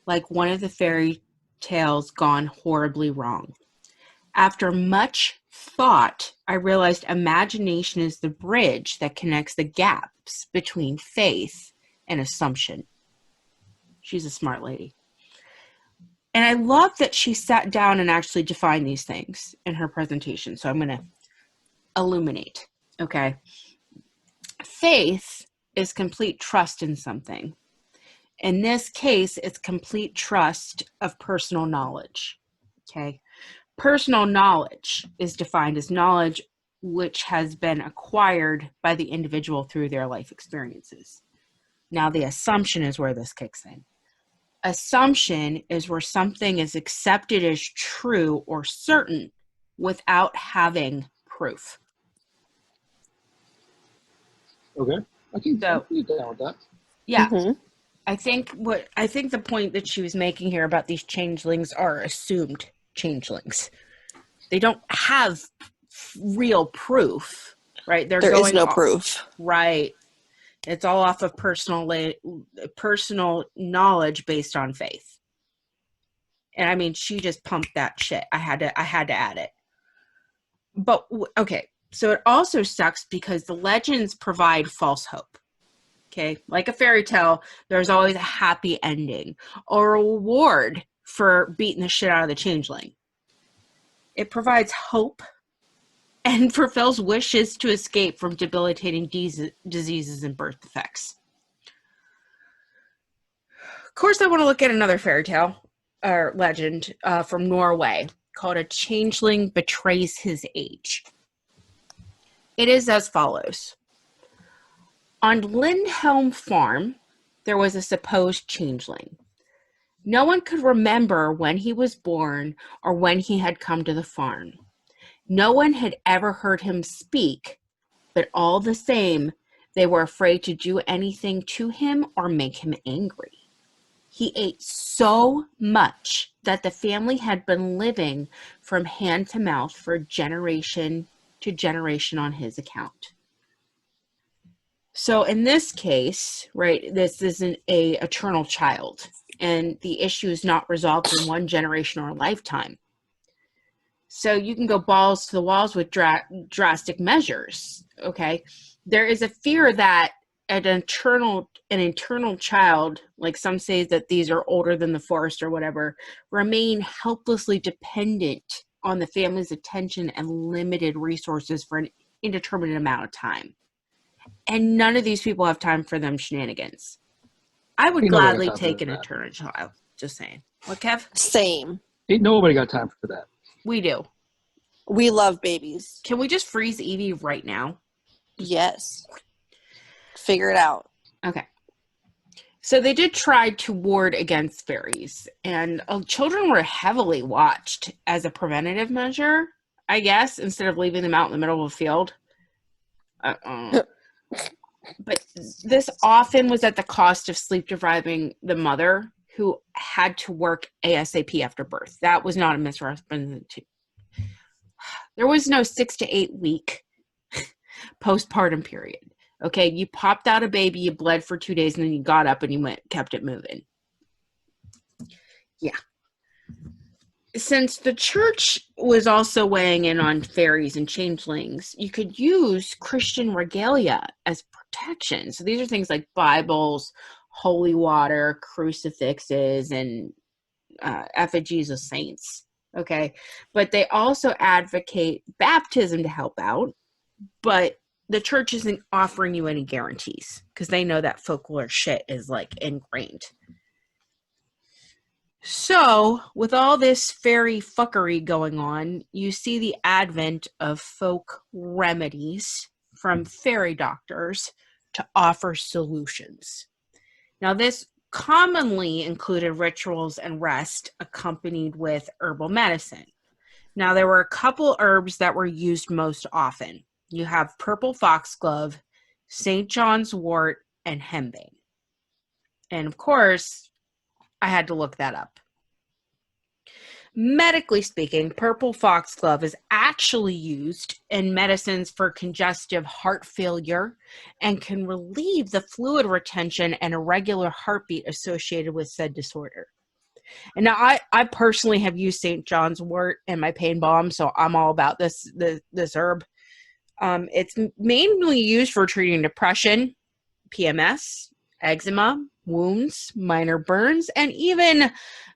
like one of the fairy tales gone horribly wrong. After much thought, I realized imagination is the bridge that connects the gaps between faith and assumption. She's a smart lady. And I love that she sat down and actually defined these things in her presentation. So I'm going to illuminate. Okay. Faith is complete trust in something. In this case, it's complete trust of personal knowledge. Okay. Personal knowledge is defined as knowledge which has been acquired by the individual through their life experiences. Now, the assumption is where this kicks in. Assumption is where something is accepted as true or certain without having proof. Okay, I can get down with that. Yeah, Mm-hmm. I think the point that she was making here about these changelings are assumed changelings. They don't have real proof, right? There is no proof. Right. It's all off of personal knowledge based on faith. And I mean, she just pumped that shit. I had to add it. But okay, so it also sucks because the legends provide false hope. Okay, like a fairy tale, there's always a happy ending or a reward for beating the shit out of the changeling. It provides hope and fulfills wishes to escape from debilitating diseases and birth defects. Of course, I want to look at another fairy tale or legend from Norway. called A Changeling Betrays His Age. It is as follows. On Lindhelm Farm, there was a supposed changeling. No one could remember when he was born or when he had come to the farm. No one had ever heard him speak, but all the same, they were afraid to do anything to him or make him angry. He ate so much that the family had been living from hand to mouth for generation to generation on his account. So in this case, right, this isn't a eternal child, and the issue is not resolved in one generation or a lifetime. So you can go balls to the walls with drastic measures, okay? There is a fear that an eternal child, like some say that these are older than the forest or whatever, remain helplessly dependent on the family's attention and limited resources for an indeterminate amount of time. And none of these people have time for them shenanigans. I would gladly take an eternal child. Just saying. What, Kev? Same. Ain't nobody got time for that. We do. We love babies. Can we just freeze Evie right now? Yes. Figure it out. Okay. So they did try to ward against fairies, and children were heavily watched as a preventative measure, I guess, instead of leaving them out in the middle of a field. But this often was at the cost of sleep depriving the mother, who had to work ASAP after birth. That was not a misrepresentation. There was no 6 to 8 week postpartum period. Okay, you popped out a baby, you bled for 2 days, and then you got up and you kept it moving. Yeah. Since the church was also weighing in on fairies and changelings, you could use Christian regalia as protection. So these are things like Bibles, holy water, crucifixes, and effigies of saints. Okay, but they also advocate baptism to help out, but the church isn't offering you any guarantees because they know that folklore shit is like ingrained. So, with all this fairy fuckery going on, you see the advent of folk remedies from fairy doctors to offer solutions. Now, this commonly included rituals and rest accompanied with herbal medicine. Now, there were a couple herbs that were used most often. You have purple foxglove, St. John's wort, and henbane. And of course, I had to look that up. Medically speaking, purple foxglove is actually used in medicines for congestive heart failure and can relieve the fluid retention and irregular heartbeat associated with said disorder. And now I personally have used St. John's wort in my pain balm, so I'm all about this herb. It's mainly used for treating depression, PMS, eczema, wounds, minor burns, and even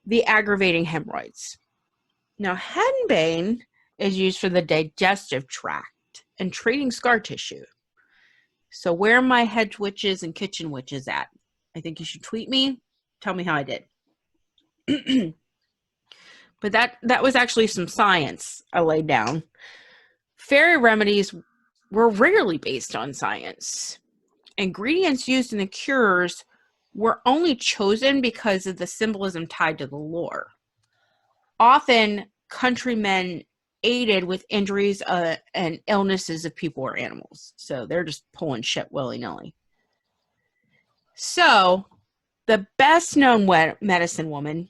the aggravating hemorrhoids. Now, henbane is used for the digestive tract and treating scar tissue. So where are my head witches and kitchen witches at? I think you should tweet me. Tell me how I did. But that was actually some science I laid down. Fairy remedies were rarely based on science. Ingredients used in the cures were only chosen because of the symbolism tied to the lore. Often, countrymen aided with injuries and illnesses of people or animals. So they're just pulling shit willy-nilly. So, the best-known medicine woman,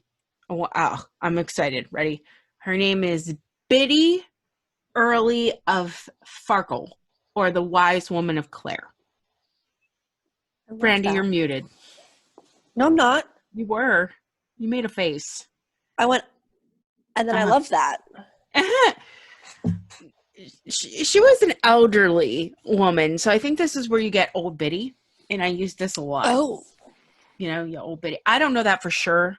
I'm excited. Ready? Her name is Biddy Early of Farkle, or the Wise Woman of Clare. Brandy, you're muted. No, I'm not. You were. You made a face. I went, and then I love that. She was an elderly woman, so I think this is where you get Old Biddy, and I use this a lot. Oh. You know, yeah, Old Biddy. I don't know that for sure.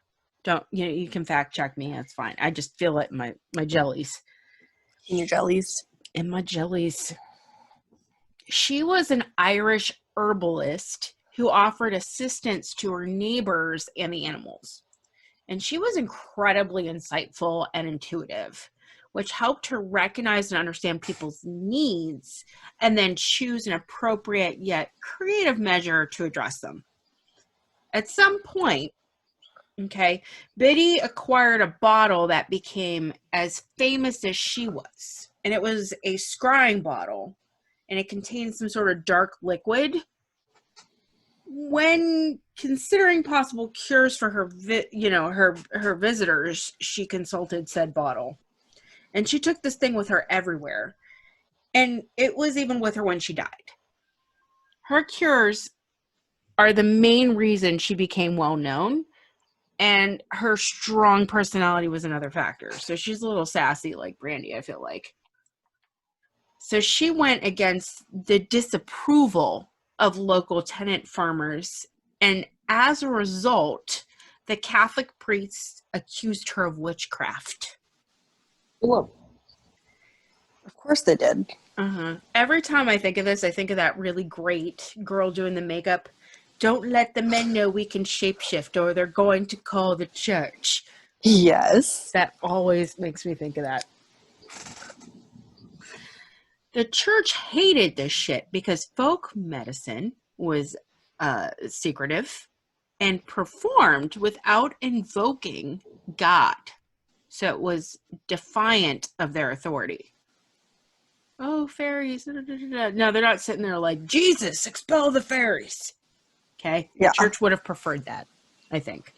You can fact check me. That's fine. I just feel it in my jellies. In your jellies? In my jellies. She was an Irish herbalist who offered assistance to her neighbors and the animals. And she was incredibly insightful and intuitive. which helped her recognize and understand people's needs and then choose an appropriate yet creative measure to address them. At some point, okay, Biddy acquired a bottle that became as famous as she was. And it was a scrying bottle, and it contained some sort of dark liquid. When considering possible cures for her visitors, she consulted said bottle. And she took this thing with her everywhere. And it was even with her when she died. Her cures are the main reason she became well known. And her strong personality was another factor. So she's a little sassy like Brandy, I feel like. So she went against the disapproval of local tenant farmers. And as a result, the Catholic priests accused her of witchcraft. Hello. Of course they did. Every time I think of this, I think of that really great girl doing the makeup. Don't let the men know we can shapeshift or they're going to call the church. Yes. That always makes me think of that. The church hated this shit because folk medicine was secretive and performed without invoking God. So it was defiant of their authority. Oh, fairies. No, they're not sitting there like, Jesus, expel the fairies. Okay? Yeah. The church would have preferred that, I think.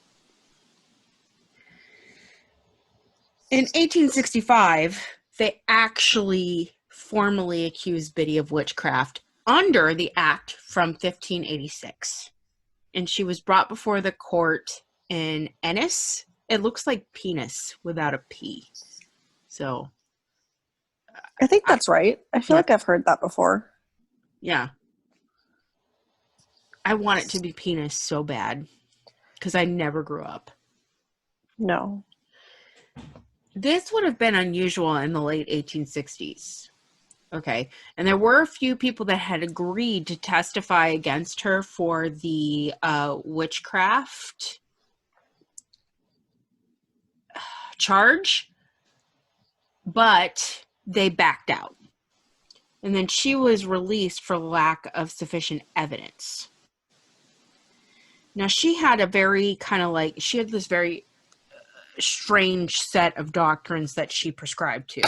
In 1865, they actually formally accused Biddy of witchcraft under the Act from 1586. And she was brought before the court in Ennis. It looks like penis without a P. So I think that's right. I feel like I've heard that before. Yeah. I want it to be penis so bad because I never grew up. No. This would have been unusual in the late 1860s. Okay. And there were a few people that had agreed to testify against her for the witchcraft charge, but they backed out. And then she was released for lack of sufficient evidence. Now, she had a very she had this very strange set of doctrines that she prescribed to.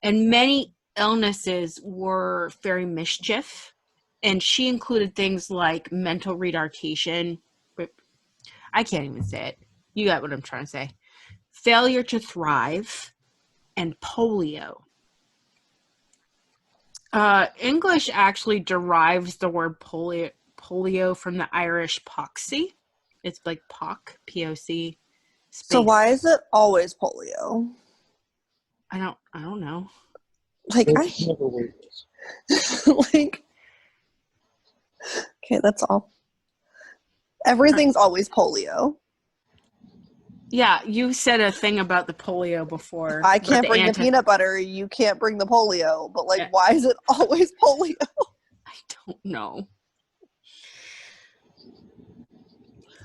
And many illnesses were very mischief. And she included things like mental retardation. I can't even say it. You got what I'm trying to say. Failure to thrive and polio. English actually derives the word polio from the Irish poxy. It's like poc, P-O-C. Space. So why is it always polio? I don't know. Like like okay, that's all. Everything's always polio. Yeah, you said a thing about the polio before. I can't bring the peanut butter, you can't bring the polio, but like why is it always polio? I don't know.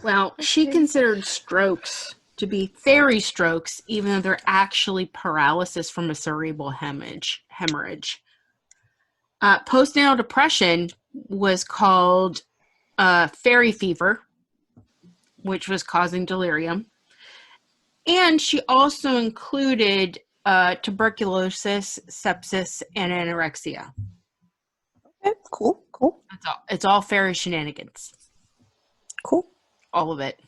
Well, she considered strokes to be fairy strokes, even though they're actually paralysis from a cerebral hemorrhage. Postnatal depression was called fairy fever, which was causing delirium. And she also included tuberculosis, sepsis, and anorexia. Okay, cool. That's all. It's all fairy shenanigans. Cool. All of it.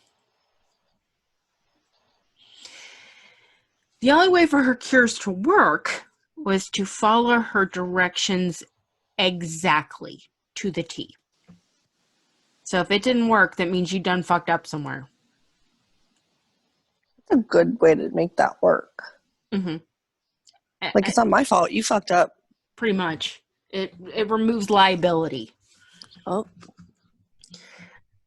The only way for her cures to work was to follow her directions exactly to the T. So if it didn't work, that means you done fucked up somewhere. That's a good way to make that work. Mm-hmm. Like, it's not my fault. You fucked up. Pretty much. It removes liability. Oh.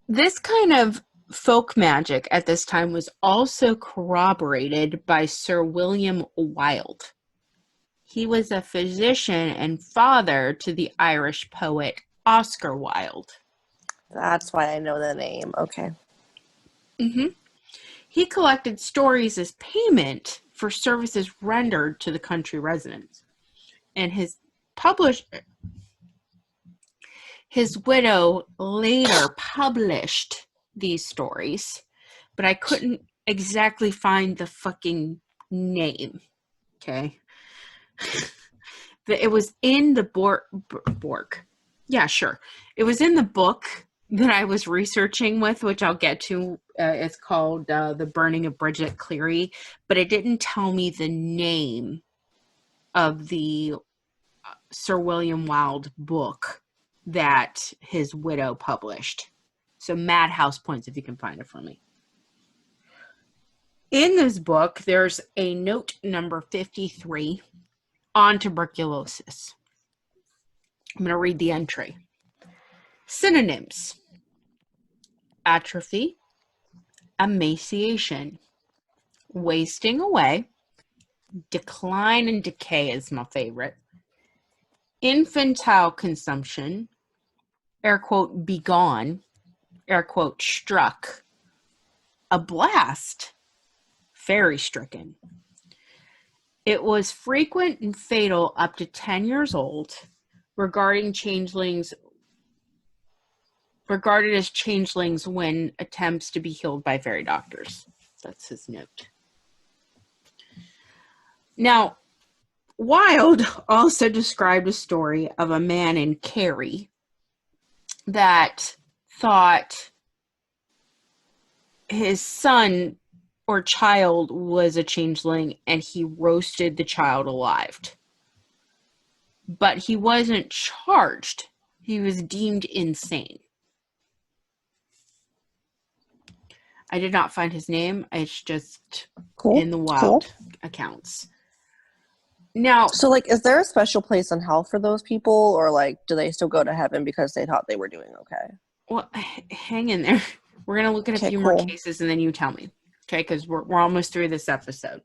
This kind of folk magic at this time was also corroborated by Sir William Wilde. He was a physician and father to the Irish poet Oscar Wilde. That's why I know the name. Okay. Mm-hmm. He collected stories as payment for services rendered to the country residents. And his widow later published these stories, but I couldn't exactly find the fucking name. Okay. It was in the Bork. Yeah, sure. It was in the book that I was researching with, which I'll get to. It's called The Burning of Bridget Cleary, but it didn't tell me the name of the Sir William Wilde book that his widow published. So Madhouse Points, if you can find it for me. In this book, there's a note number 53 on tuberculosis. I'm going to read the entry. Synonyms: atrophy, emaciation, wasting away, decline and decay is my favorite, infantile consumption, air quote, begone, air quote, struck, a blast, fairy stricken. It was frequent and fatal up to 10 years old, regarded as changelings when attempts to be healed by fairy doctors. That's his note. Now, Wilde also described a story of a man in Kerry that thought his son or child was a changeling, and he roasted the child alive. But he wasn't charged. He was deemed insane. I did not find his name. It's just in the Wilde accounts. Now, so like, is there a special place in hell for those people, or like, do they still go to heaven because they thought they were doing okay? Well, hang in there. We're going to look at a few more cases and then you tell me. Okay, because we're almost through this episode.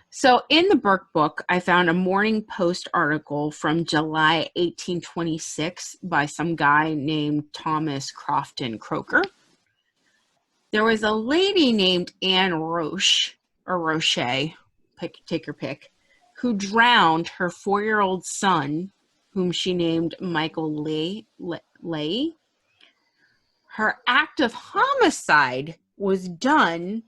So in the Burke book, I found a Morning Post article from July 1826 by some guy named Thomas Crofton Croker. There was a lady named Anne Roche, or Roche, take your pick, who drowned her 4-year-old son, whom she named Michael Lay. Her act of homicide was done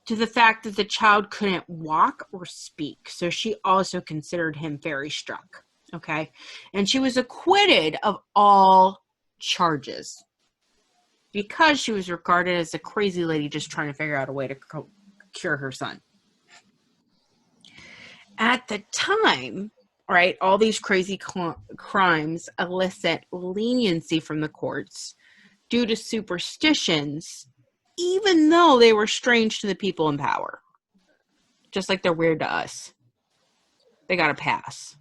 to the fact that the child couldn't walk or speak. So she also considered him fairy struck. Okay. And she was acquitted of all charges because she was regarded as a crazy lady just trying to figure out a way to cure her son. At the time, right, all these crazy crimes elicit leniency from the courts due to superstitions, even though they were strange to the people in power. Just like they're weird to us. They got a pass.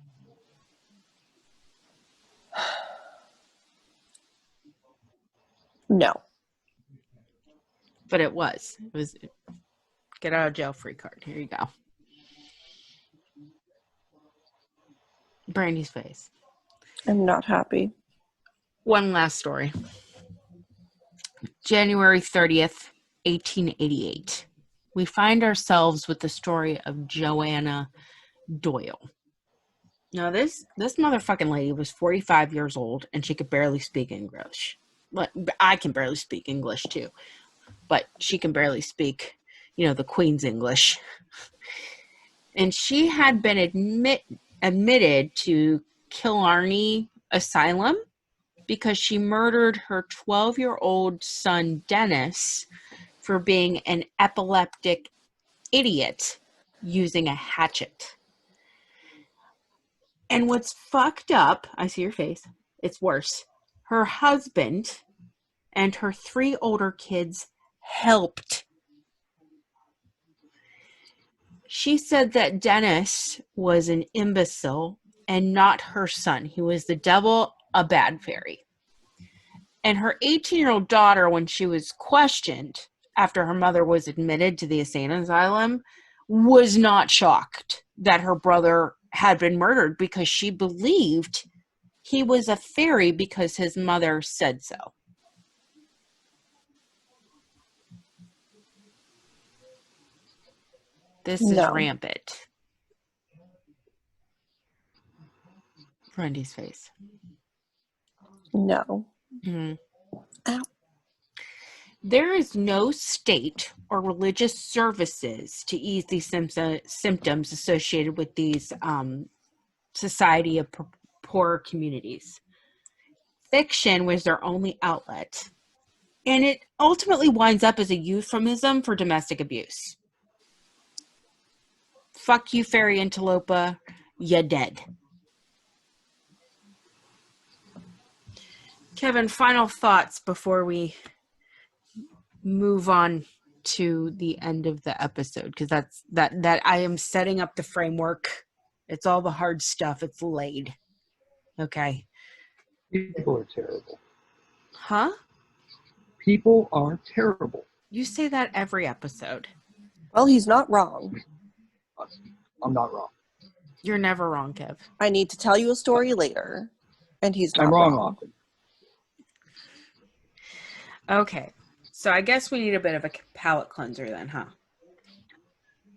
No. But it was get out of jail free card. Here you go. Brandy's face. I'm not happy. One last story. January 30th, 1888. We find ourselves with the story of Joanna Doyle. Now, this motherfucking lady was 45 years old, and she could barely speak English. But I can barely speak English, too. But she can barely speak, the Queen's English. And she had been admitted to Killarney Asylum because she murdered her 12-year-old son, Dennis, for being an epileptic idiot using a hatchet. And what's fucked up, I see your face, it's worse. Her husband and her 3 older kids helped. She said that Dennis was an imbecile and not her son. He was the devil, a bad fairy. And her 18-year-old daughter, when she was questioned after her mother was admitted to the insane asylum, was not shocked that her brother had been murdered because she believed he was a fairy because his mother said so. This is No. rampant. Brandy's face. No. Mhm. Ow. There is no state or religious services to ease these symptoms associated with these society of poor communities. Fiction was their only outlet, and it ultimately winds up as a euphemism for domestic abuse. Fuck you, fairy antilopa, you dead. Kevin, final thoughts before we move on to the end of the episode, because that I am setting up the framework. It's all the hard stuff. It's laid. Okay. People are terrible. Huh? People are terrible. You say that every episode. Well, he's not wrong. I'm not wrong. You're never wrong, Kev. I need to tell you a story later, and he's not I'm wrong wrong. often. Okay. So I guess we need a bit of a palate cleanser then, huh?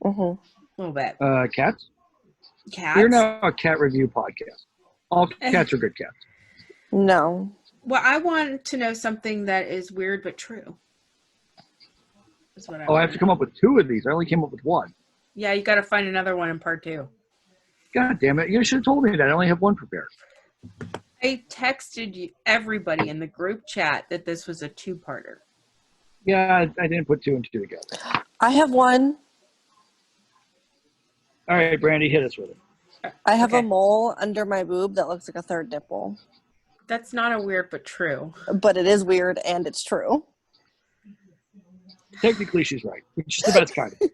Mm-hmm. A little bit. Cats? Cats? We're now a cat review podcast. All cats are good cats. No. Well, I want to know something that is weird but true. That's what I have to come up with 2 of these. I only came up with 1. Yeah, you got to find another one in part 2. God damn it. You should have told me that. I only have 1 prepared. I texted you, everybody in the group chat, that this was a 2-parter. Yeah, I didn't put 2 and 2 together. I have one. All right, Brandy, hit us with it. I have Okay. a mole under my boob that looks like a third nipple. That's not a weird but true. But it is weird, and it's true. Technically, she's right, which is the best kind of.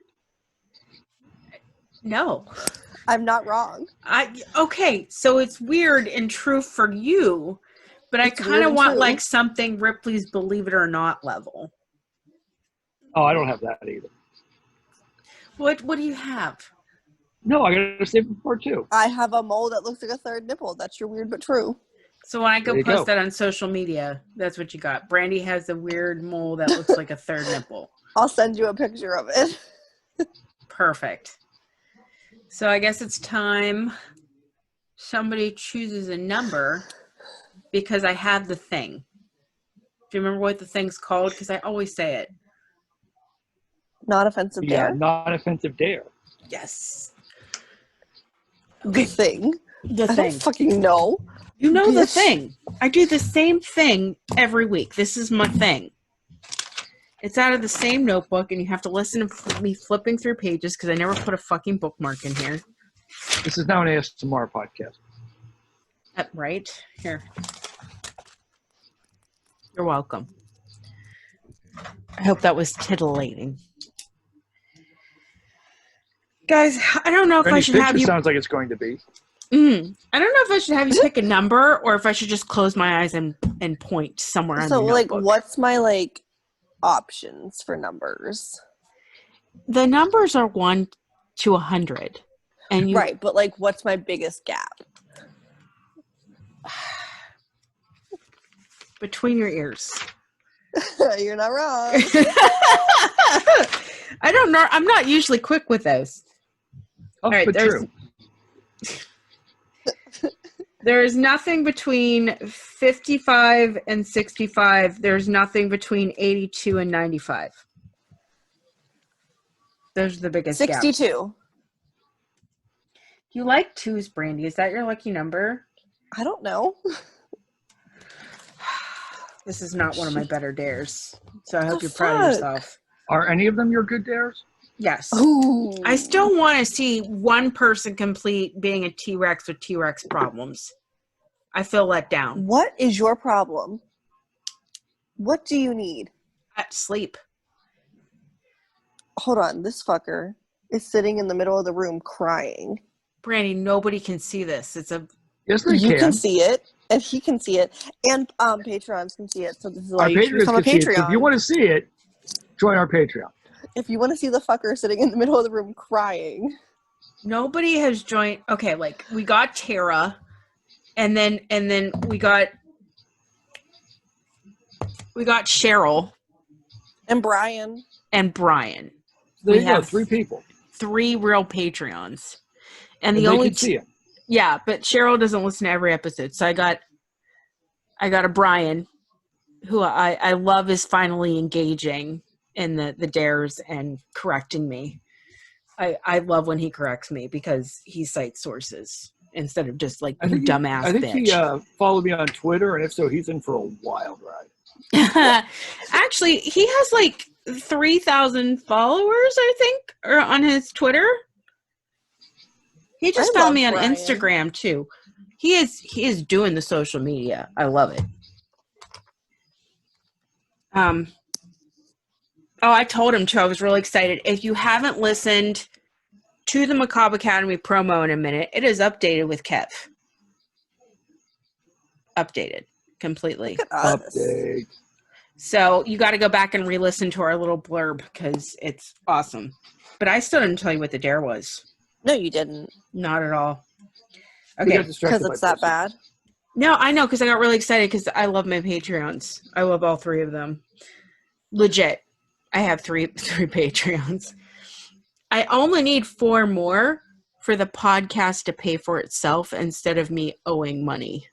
No. I'm not wrong. Okay, so it's weird and true for you, but I It's kind weird of and want true. like something Ripley's Believe It or Not level. Oh, I don't have that either. What do you have? No, I got to save it for part 2. I have a mole that looks like a third nipple. That's your weird but true. So when I go There you post go. that on social media, that's what you got. Brandy has a weird mole that looks like a third nipple. I'll send you a picture of it. Perfect. So I guess it's time somebody chooses a number, because I have the thing. Do you remember what the thing's called? Because I always say it. Not offensive Yeah, dare. not offensive dare. Yes. The thing. The I thing. don't fucking know. You know the Bitch. thing. I do the same thing every week. This is my thing. It's out of the same notebook, and you have to listen to me flipping through pages because I never put a fucking bookmark in here. This is now an ASMR podcast. Right? Here. You're welcome. I hope that was titillating. Guys, I don't know if I Brandy's should have picture you... sounds like it's going to be. I don't know if I should have you pick a number, or if I should just close my eyes and point somewhere on So, the like, notebook. what's my, options for numbers? The numbers are 1 to 100. And you... Right, but, what's my biggest gap? Between your ears. You're not wrong. I don't know. I'm not usually quick with those. Oh, right, but true. There is nothing between 55 and 65. There's nothing between 82 and 95. Those are the biggest gaps. 62. You like twos, Brandy. Is that your lucky number? I don't know. This is not one of my better dares. So I hope The you're proud of fuck? yourself. Are any of them your good dares? Yes. Ooh. I still want to see one person complete being a T-Rex with T-Rex problems. I feel let down. What is your problem? What do you need? Sleep. Hold on, this fucker is sitting in the middle of the room crying. Brandy, nobody can see this. It's a... Yes, they You can. can see it, and he can see it, and Patreons can see it. So this is why Our you should Patreons become a can see it. So if Patreon. you want to see it, join our Patreon. If you want to see the fucker sitting in the middle of the room crying. Nobody has joined. Okay, we got Tara, and then we got Cheryl And Brian. and Brian. There We you go, have 3 people. 3 real Patreons. And And the they only can see it. yeah, but Cheryl doesn't listen to every episode. So I got a Brian, who I love, is finally engaging in the dares and correcting me. I love when he corrects me because he cites sources instead of just like dumbass I think bitch. he followed me on Twitter, and if so, he's in for a wild ride. Actually, he has like 3,000 followers, I think, or on his Twitter. He just I found love me on Brian. Instagram too. He is doing the social media. I love it. Oh, I told him too. I was really excited. If you haven't listened to the Macabre Academy promo in a minute, it is updated with Kev. Updated completely. Look at us. Update. So you got to go back and re-listen to our little blurb because it's awesome. But I still didn't tell you what the dare was. No, you didn't. Not at all. We got Okay. distracted Because by it's that pussy. bad. No, I know because I got really excited because I love my Patreons. I love all 3 of them. Legit. I have 3 Patreons. I only need 4 more for the podcast to pay for itself instead of me owing money.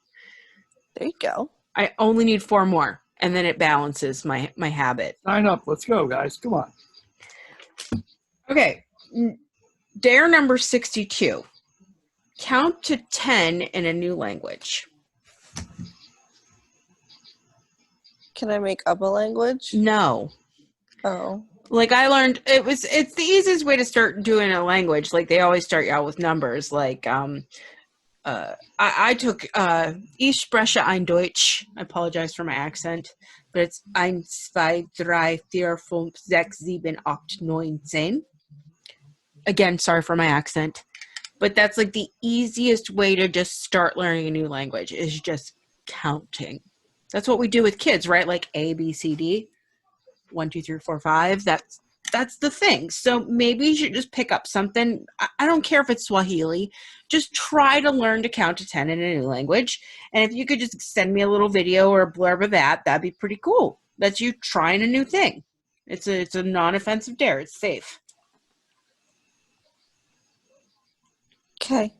There you go. I only need 4 more, and then it balances my habit. Sign up. Let's go, guys. Come on. Okay. Dare number 62. Count to 10 in a new language. Can I make up a language? No. Oh. Like I learned, it's the easiest way to start doing a language. Like they always start you out with numbers. Like I took Ich spreche ein Deutsch. I apologize for my accent, but it's 1, 2, 3, 4, 5, 6, 7, 8, 9, 10. Again, sorry for my accent, but that's like the easiest way to just start learning a new language is just counting. That's what we do with kids, right? Like A, B, C, D. 1, 2, 3, 4, 5. That's the thing. So maybe you should just pick up something. I don't care if it's Swahili. Just try to learn to count to 10 in a new language. And if you could just send me a little video or a blurb of that'd be pretty cool. That's you trying a new thing. It's a non-offensive dare. It's safe. Okay.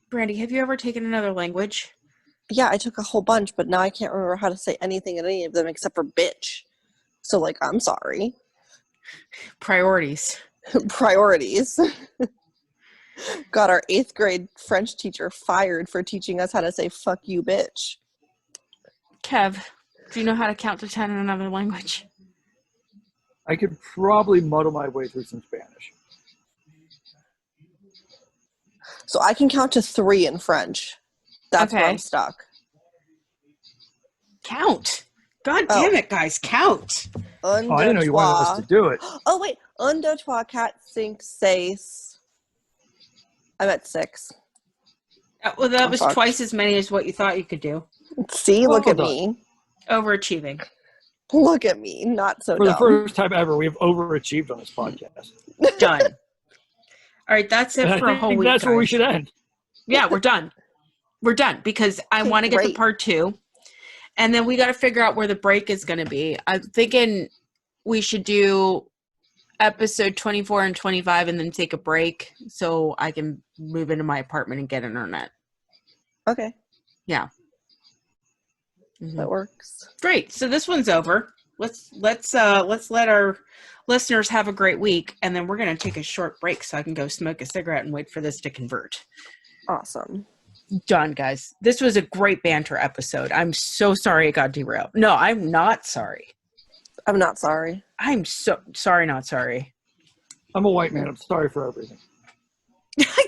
Brandy, have you ever taken another language? Yeah, I took a whole bunch, but now I can't remember how to say anything in any of them except for bitch. So, like, I'm sorry. Priorities. Priorities. Got our 8th grade French teacher fired for teaching us how to say fuck you, bitch. Kev, do you know how to count to 10 in another language? I could probably muddle my way through some Spanish. So I can count to 3 in French. That's where Okay. I'm stuck. Count. God damn it, guys. Count. I didn't know you wanted us to do it. Oh, wait. 1, 2, 3, 4, 5, 6. I'm at 6. Well, that I'm was fucked. twice as many as what you thought you could do. See, look at Well me. Overachieving. Look at me. Not so For the dumb. first time ever, we have overachieved on this podcast. Done. All right, that's it And for I a whole think week, that's where we guys. should end. Yeah, we're done. We're done because I Okay, want to get to great. part 2. And then we got to figure out where the break is going to be. I'm thinking we should do episode 24 and 25 and then take a break so I can move into my apartment and get internet. Okay. Yeah. Mm-hmm. That works. Great. So this one's over. Let's let our listeners have a great week, and then we're going to take a short break so I can go smoke a cigarette and wait for this to convert. Awesome. Done, guys. This was a great banter episode. I'm so sorry it got derailed. No, I'm not sorry. I'm not sorry. I'm so sorry, not sorry. I'm a white man. I'm sorry for everything.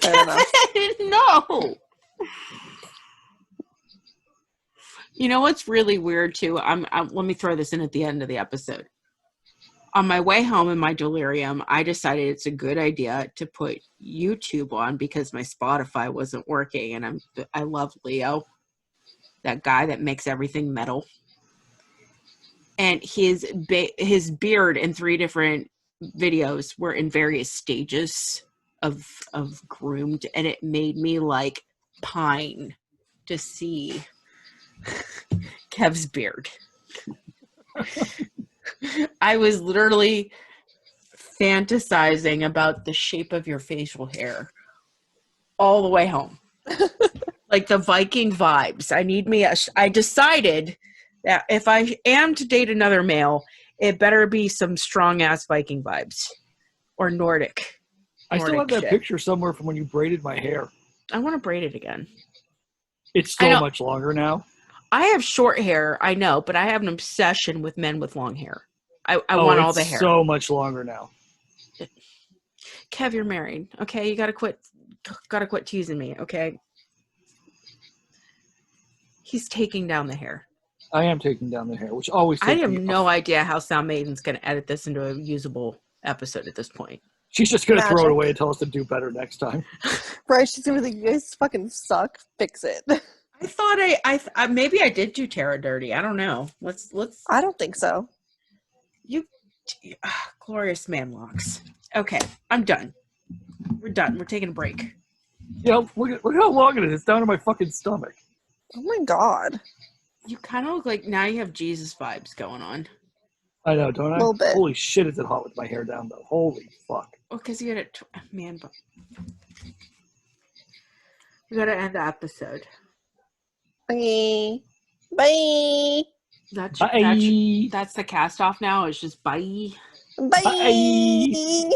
Fair enough. Kevin, no. You know what's really weird too? Let me throw this in at the end of the episode. On my way home in my delirium, I decided it's a good idea to put YouTube on because my Spotify wasn't working, and I love Leo, that guy that makes everything metal, and his beard in 3 different videos were in various stages of groomed, and it made me like pine to see Kev's beard. I was literally fantasizing about the shape of your facial hair all the way home. Like the Viking vibes. I decided that if I am to date another male, it better be some strong ass Viking vibes or Nordic. I still have that shit. picture somewhere from when you braided my hair. I want to braid it again. It's I so know. much longer now. I have short hair, I know, but I have an obsession with men with long hair. I want all the hair. It's so much longer now. Kev, you're married. Okay, you gotta quit teasing me, okay? He's taking down the hair. I am taking down the hair, which always I takes have me no idea how Sound Maiden's gonna edit this into a usable episode at this point. She's just going to throw it Magic. away and tell us to do better next time. Right, she's gonna be like, you guys fucking suck. Fix it. I thought I maybe I did do Tara dirty. I don't know. Let's I don't think so. glorious man locks. Okay, I'm done. We're done. We're taking a break. Yeah, look how long it is. It's down to my fucking stomach. Oh my god. You kind of look like now you have Jesus vibes going on. I know, don't I? A little bit. Holy shit, is it hot with my hair down, though. Holy fuck. Well, because you had it, man. But we gotta end the episode. Bye. Bye. That's Bye. that's the cast off now. It's just bye. Bye. Bye.